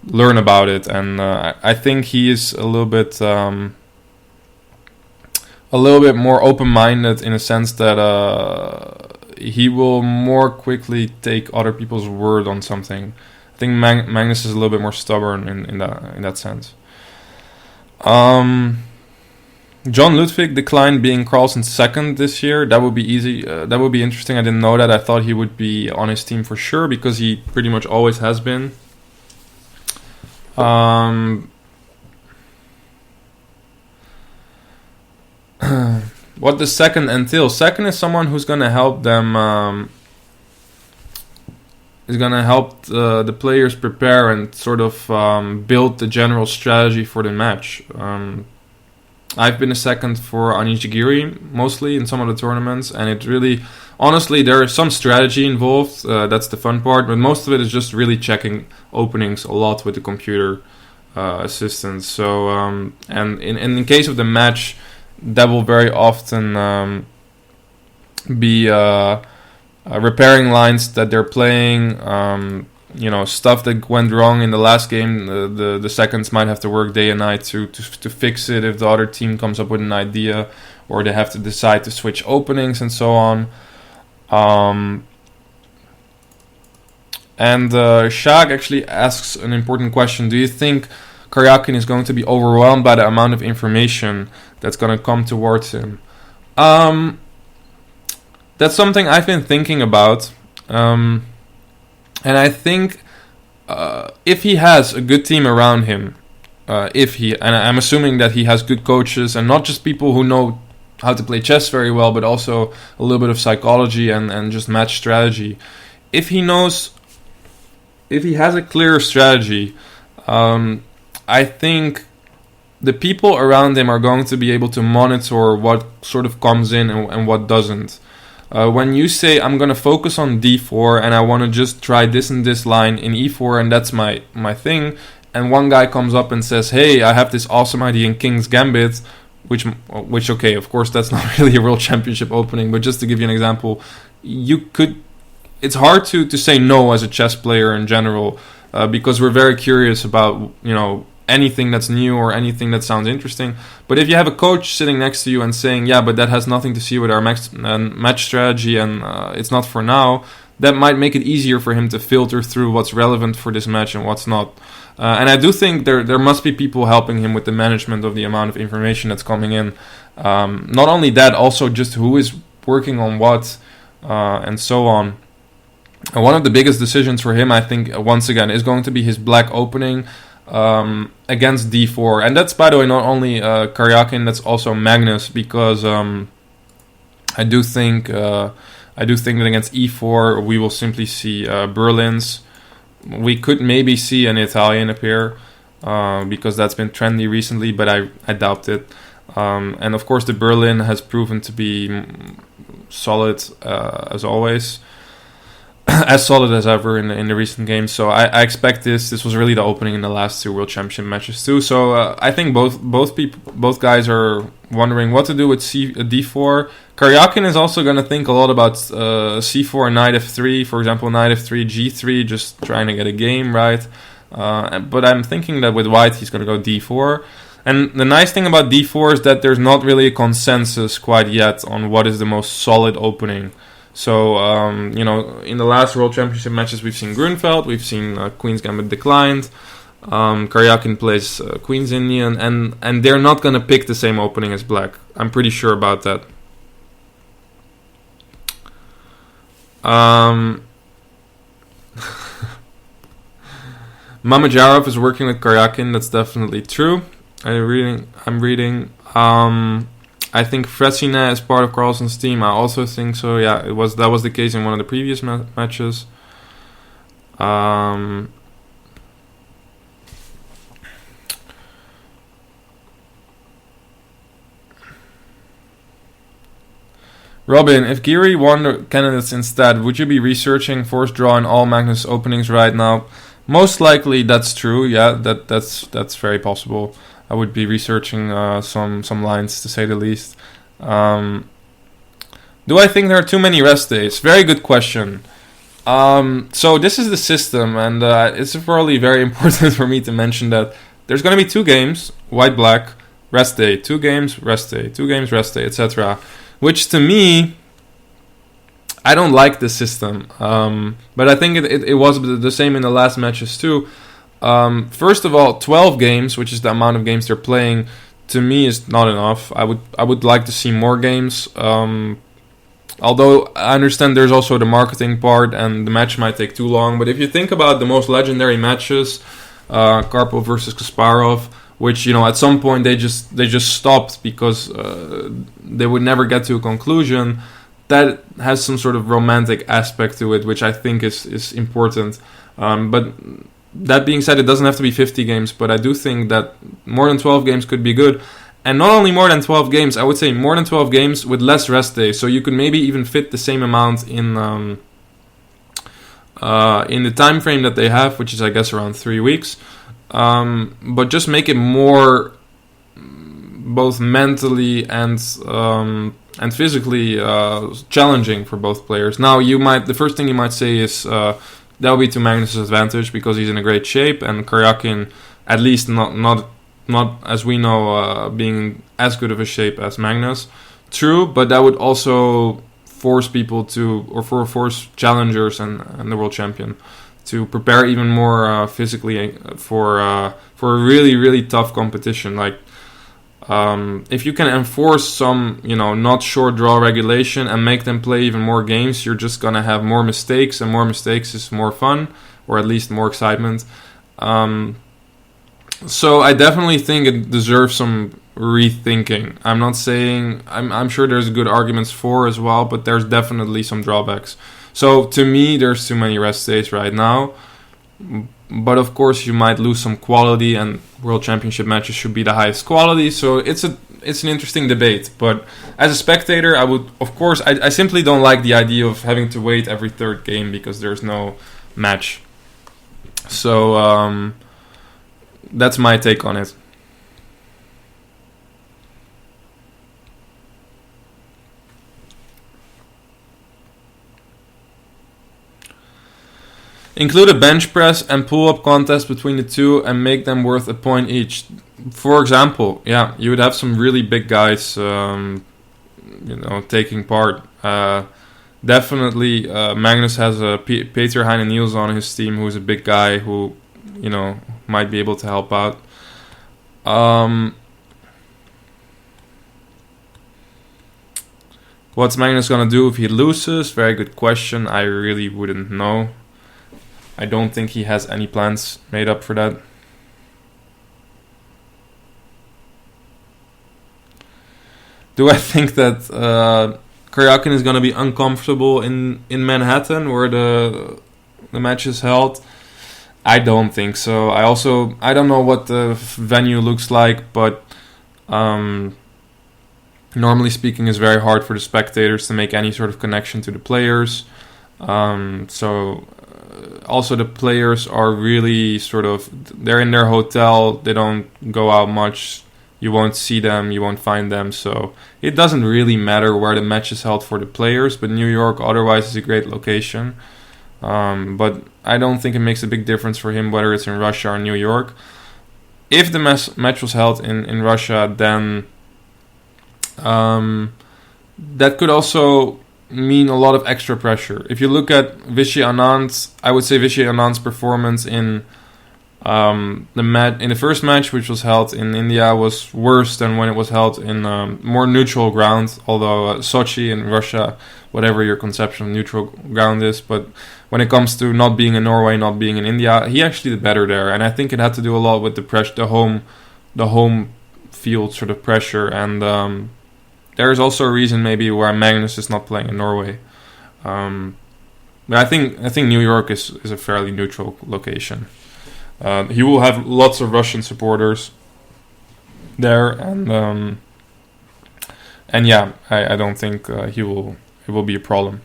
learn about it, and I think he is a little bit more open-minded in a sense that he will more quickly take other people's word on something. I think Magnus is a little bit more stubborn in that sense. John Ludwig declined being Carlsen's second this year. That would be easy. That would be interesting. I didn't know that. I thought he would be on his team for sure, because he pretty much always has been. What does second entail? Second is someone who's going to help them. Is going to help the players prepare and sort of build the general strategy for the match. I've been a second for Anishigiri mostly in some of the tournaments, and it really, honestly, there is some strategy involved. That's the fun part, but most of it is just really checking openings a lot with the computer assistance. So, and in case of the match, that will very often be repairing lines that they're playing. Stuff that went wrong in the last game. The seconds might have to work day and night to fix it if the other team comes up with an idea, or they have to decide to switch openings and so on. And Shag actually asks an important question. Do you think Karjakin is going to be overwhelmed by the amount of information that's going to come towards him? That's something I've been thinking about. And I think if he has a good team around him, and I'm assuming that he has good coaches and not just people who know how to play chess very well, but also a little bit of psychology and just match strategy. If he has a clear strategy, I think the people around him are going to be able to monitor what sort of comes in and what doesn't. When you say, I'm going to focus on d4 and I want to just try this and this line in e4 and that's my thing, and one guy comes up and says, hey, I have this awesome idea in King's Gambit, which okay, of course that's not really a World Championship opening, but just to give you an example, it's hard to say no as a chess player in general, because we're very curious about, anything that's new or anything that sounds interesting. But if you have a coach sitting next to you and saying, yeah, but that has nothing to see with our match strategy and it's not for now, that might make it easier for him to filter through what's relevant for this match and what's not. And I do think there must be people helping him with the management of the amount of information that's coming in. Not only that, also just who is working on what and so on. And one of the biggest decisions for him, I think, once again, is going to be his black opening against d4, and that's, by the way, not only Karjakin, that's also Magnus, because I do think that against e4 we will simply see Berlins. We could maybe see an Italian appear, because that's been trendy recently, but I doubt it. And of course the Berlin has proven to be solid as always. As solid as ever in the recent games, so I expect this was really the opening in the last two World Championship matches too. So I think both guys are wondering what to do with d4. Karjakin is also going to think a lot about c4, knight f3, for example, knight f3, g3, just trying to get a game right. But I'm thinking that with white he's going to go d4. And the nice thing about d4 is that there's not really a consensus quite yet on what is the most solid opening. So, in the last World Championship matches, we've seen Grunfeld, we've seen Queen's Gambit declined. Karjakin plays Queen's Indian, and they're not going to pick the same opening as Black. I'm pretty sure about that. Mamajarov is working with Karjakin. That's definitely true. I'm reading. I think Fresina is part of Carlsen's team. I also think so. Yeah, that was the case in one of the previous matches. Robin, if Geary won the candidates instead, would you be researching forced draw in all Magnus openings right now? Most likely, that's true. Yeah, that's very possible. I would be researching some lines, to say the least. Do I think there are too many rest days? Very good question. So this is the system, and it's probably very important for me to mention that there's going to be 2 games, white-black, rest day, 2 games, rest day, 2 games, rest day, etc. Which to me, I don't like the system. But I think it was the same in the last matches too. First of all, 12 games, which is the amount of games they're playing, to me is not enough. I would like to see more games. Although I understand there's also the marketing part and the match might take too long. But if you think about the most legendary matches, Karpov versus Kasparov, which at some point they just stopped because they would never get to a conclusion. That has some sort of romantic aspect to it, which I think is important. But that being said, it doesn't have to be 50 games, but I do think that more than 12 games could be good. And not only more than 12 games, I would say more than 12 games with less rest days. So you could maybe even fit the same amount in the time frame that they have, which is I guess around 3 weeks. But just make it more both mentally and physically challenging for both players. Now, the first thing you might say is that'll be to Magnus' advantage because he's in a great shape, and Karjakin, at least not as we know, being as good of a shape as Magnus. True, but that would also force people force challengers and the world champion to prepare even more physically for a really, really tough competition. Like, if you can enforce some, not short draw regulation and make them play even more games, you're just gonna have more mistakes, and more mistakes is more fun, or at least more excitement. So I definitely think it deserves some rethinking. I'm not saying I'm sure there's good arguments for as well, but there's definitely some drawbacks. So to me, there's too many rest days right now. But of course, you might lose some quality, and World Championship matches should be the highest quality. So it's an interesting debate. But as a spectator, I would, of course, I simply don't like the idea of having to wait every third game because there's no match. So that's my take on it. Include a bench press and pull-up contest between the two and make them worth a point each. For example, yeah, you would have some really big guys, taking part. Definitely, Magnus has Peter Heine Niels on his team, who's a big guy who, might be able to help out. What's Magnus gonna do if he loses? Very good question. I really wouldn't know. I don't think he has any plans made up for that. Do I think that Karjakin is going to be uncomfortable in Manhattan where the match is held? I don't think so. I don't know what the venue looks like, but normally speaking, it's very hard for the spectators to make any sort of connection to the players. Also the players are really they're in their hotel, they don't go out much, you won't see them, you won't find them, so it doesn't really matter where the match is held for the players, but New York otherwise is a great location. But I don't think it makes a big difference for him whether it's in Russia or New York. If the match was held in Russia, then that could also mean a lot of extra pressure. If you look at Vishy Anand's, I would say Vishy Anand's performance in the first match, which was held in India, was worse than when it was held in more neutral ground. Although Sochi in Russia, whatever your conception of neutral ground is, but when it comes to not being in Norway, not being in India, he actually did better there, and I think it had to do a lot with the home field sort of pressure, and there is also a reason maybe why Magnus is not playing in Norway. But I think New York is a fairly neutral location. He will have lots of Russian supporters there, and yeah, I don't think it will be a problem.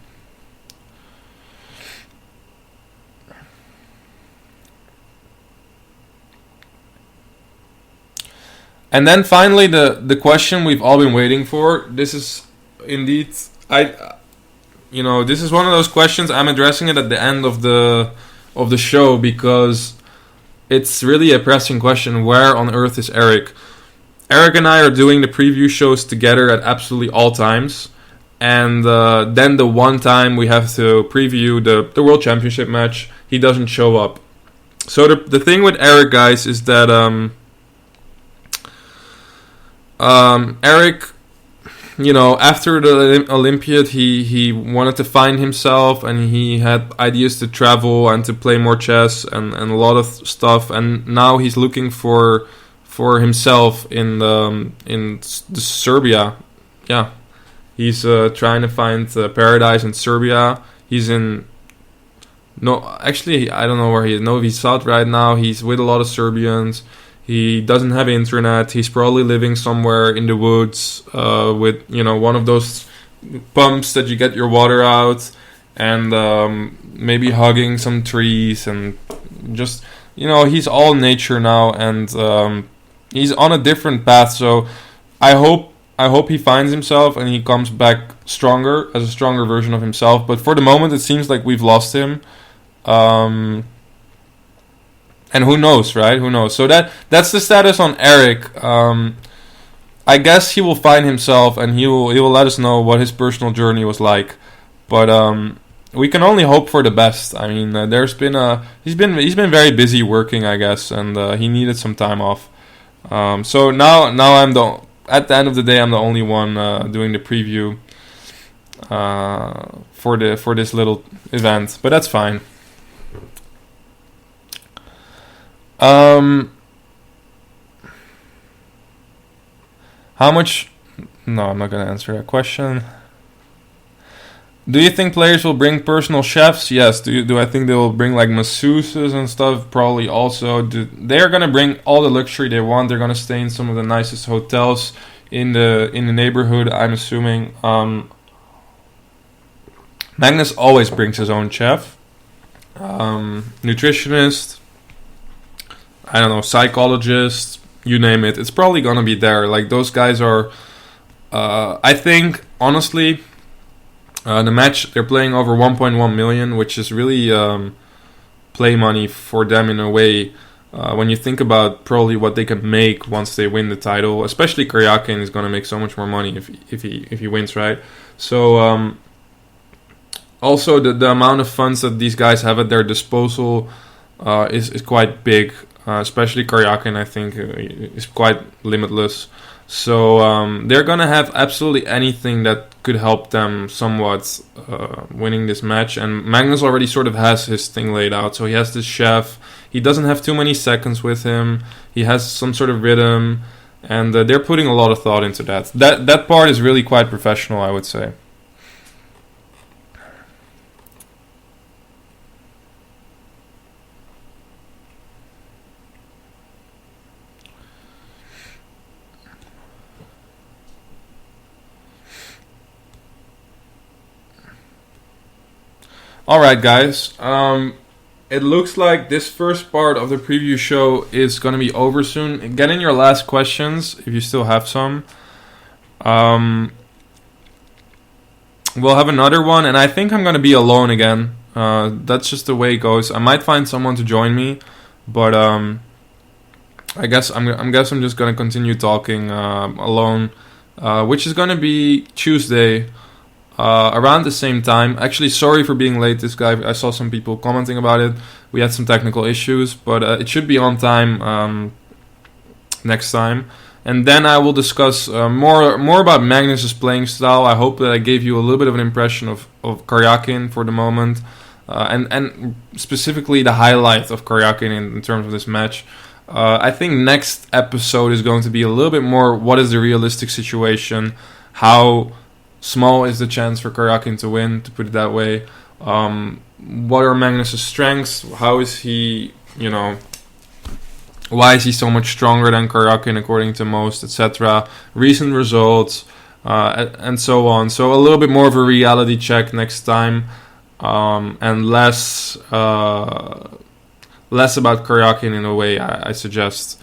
And then finally, the question we've all been waiting for. This is indeed, this is one of those questions. I'm addressing it at the end of the show because it's really a pressing question. Where on earth is Eric? Eric and I are doing the preview shows together at absolutely all times. And then the one time we have to preview the World Championship match, he doesn't show up. So the thing with Eric, guys, is that Eric, after the Olympiad, he wanted to find himself, and he had ideas to travel and to play more chess and a lot of stuff. And now he's looking for himself in the Serbia. Yeah, he's trying to find paradise in Serbia. He's in. No, actually, I don't know where he is. Novi Sad right now. He's with a lot of Serbians. He doesn't have internet. He's probably living somewhere in the woods with, one of those pumps that you get your water out, and maybe hugging some trees, and just, he's all nature now, and he's on a different path. So I hope he finds himself and he comes back stronger, as a stronger version of himself. But for the moment, it seems like we've lost him. And who knows, right? Who knows? So that's the status on Eric. I guess he will find himself, and he will let us know what his personal journey was like. But we can only hope for the best. I mean, he's been very busy working, I guess, and he needed some time off. So now at the end of the day, I'm the only one doing the preview for this little event, but that's fine. How much? No, I'm not going to answer that question. Do you think players will bring personal chefs? Yes. Do I think they will bring like masseuses and stuff? Probably also. They're going to bring all the luxury they want. They're going to stay in some of the nicest hotels in the neighborhood, I'm assuming. Magnus always brings his own chef, nutritionist, I don't know, psychologist, you name it. It's probably gonna be there. Like, those guys are, I think, honestly, the match, they're playing over 1.1 million, which is really play money for them in a way. When you think about probably what they can make once they win the title, especially Karjakin is gonna make so much more money if he wins, right? So also the amount of funds that these guys have at their disposal is quite big. Especially Karjakin, I think, is quite limitless. So they're going to have absolutely anything that could help them somewhat winning this match. And Magnus already sort of has his thing laid out. So he has this chef. He doesn't have too many seconds with him. He has some sort of rhythm. And they're putting a lot of thought into that. That part is really quite professional, I would say. Alright, guys, it looks like this first part of the preview show is going to be over soon. Get in your last questions, if you still have some. We'll have another one, and I think I'm going to be alone again. That's just the way it goes. I might find someone to join me, but I guess I'm just going to continue talking alone, which is going to be Tuesday. around the same time. Actually, sorry for being late. I saw some people commenting about it. We had some technical issues, but it should be on time next time. And then I will discuss more about Magnus's playing style. I hope that I gave you a little bit of an impression of Karjakin for the moment, and specifically the highlight of Karjakin in terms of this match. I think next episode is going to be a little bit more what is the realistic situation, how small is the chance for Karjakin to win, to put it that way. What are Magnus's strengths? How is he, why is he so much stronger than Karjakin according to most, etc. Recent results, and so on. So a little bit more of a reality check next time, and less about Karjakin in a way, I suggest.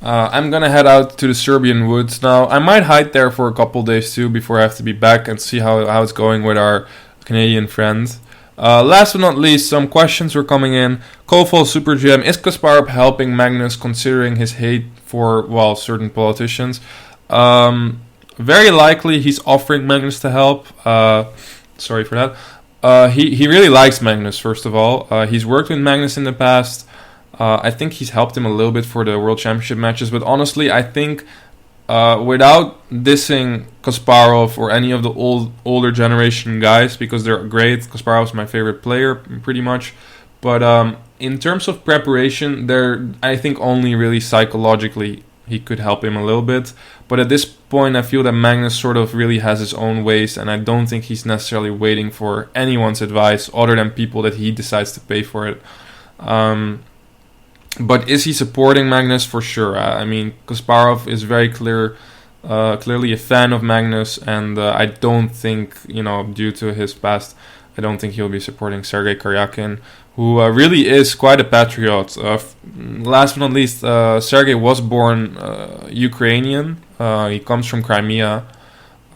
I'm gonna head out to the Serbian woods now. I might hide there for a couple days too before I have to be back and see how it's going with our Canadian friends. Last but not least, some questions were coming in. Kofol Super GM, is Kasparov helping Magnus considering his hate for, certain politicians? Very likely he's offering Magnus to help. Sorry for that. He really likes Magnus, first of all. He's worked with Magnus in the past. I think he's helped him a little bit for the World Championship matches, but honestly, I think without dissing Kasparov or any of the older generation guys, because they're great, Kasparov's my favorite player, pretty much, but in terms of preparation, I think only really psychologically he could help him a little bit, but at this point, I feel that Magnus sort of really has his own ways, and I don't think he's necessarily waiting for anyone's advice other than people that he decides to pay for it. But is he supporting Magnus? For sure. I mean, Kasparov is very clearly a fan of Magnus, and I don't think, due to his past, I don't think he'll be supporting Sergei Karjakin, who really is quite a patriot. Last but not least, Sergei was born Ukrainian. He comes from Crimea,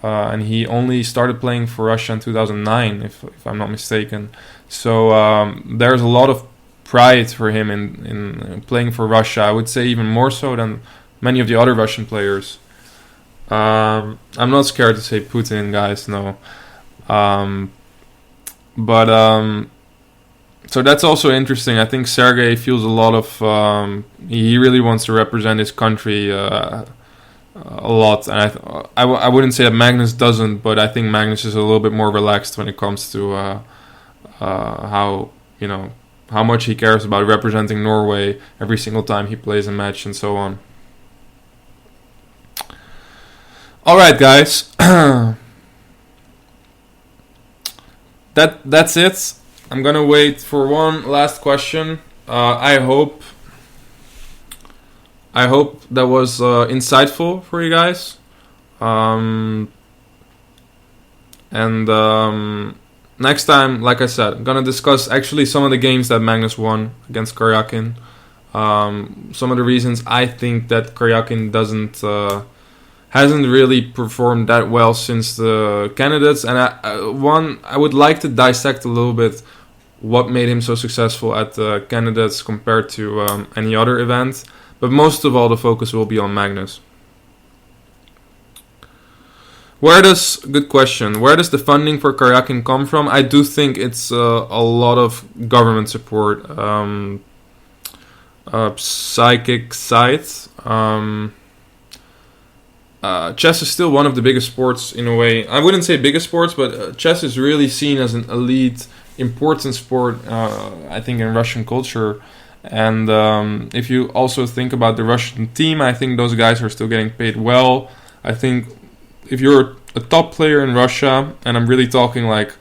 and he only started playing for Russia in 2009, if I'm not mistaken. So there's a lot of pride for him in playing for Russia. I would say even more so than many of the other Russian players. I'm not scared to say Putin, guys, no. So that's also interesting. I think Sergei feels a lot of... he really wants to represent his country a lot. And I wouldn't say that Magnus doesn't, but I think Magnus is a little bit more relaxed when it comes to how much he cares about representing Norway every single time he plays a match and so on. Alright, guys. That's it. I'm gonna wait for one last question. I hope that was insightful for you guys. Next time, like I said, I'm gonna discuss actually some of the games that Magnus won against Karjakin. Some of the reasons I think that Karjakin hasn't really performed that well since the candidates, and I would like to dissect a little bit what made him so successful at the candidates compared to any other event. But most of all, the focus will be on Magnus. Good question. Where does the funding for Karjakin come from? I do think it's a lot of government support. Psychic sites. Chess is still one of the biggest sports in a way. I wouldn't say biggest sports, but chess is really seen as an elite, important sport, I think, in Russian culture. And if you also think about the Russian team, I think those guys are still getting paid well. I think if you're a top player in Russia, and I'm really talking like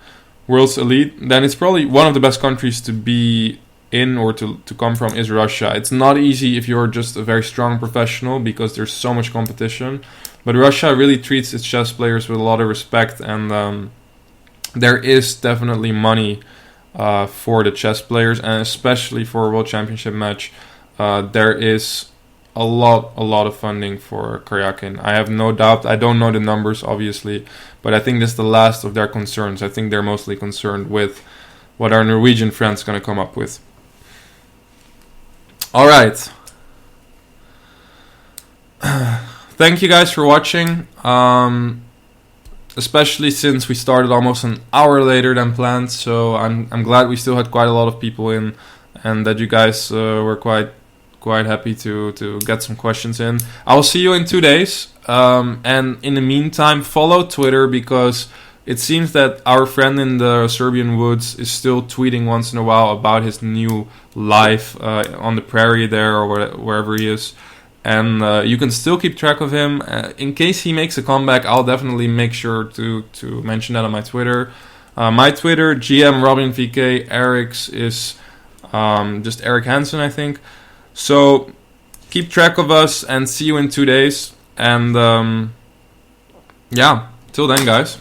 world's elite, then it's probably one of the best countries to be in or to come from is Russia. It's not easy if you're just a very strong professional because there's so much competition. But Russia really treats its chess players with a lot of respect, and there is definitely money for the chess players, and especially for a World Championship match. There is a lot of funding for Karjakin. I have no doubt. I don't know the numbers, obviously, but I think this is the last of their concerns. I think they're mostly concerned with what our Norwegian friends going to come up with. All right. Thank you guys for watching. Especially since we started almost an hour later than planned, so I'm glad we still had quite a lot of people in, and that you guys were quite happy to get some questions in. I will see you in 2 days, and in the meantime, follow Twitter, because it seems that our friend in the Serbian woods is still tweeting once in a while about his new life on the prairie there, or wherever he is. And you can still keep track of him. In case he makes a comeback, I'll definitely make sure to mention that on my Twitter. My Twitter, GM Robin VK. Eric's is just Eric Hansen, I think. So keep track of us, and see you in 2 days. And yeah, till then, guys.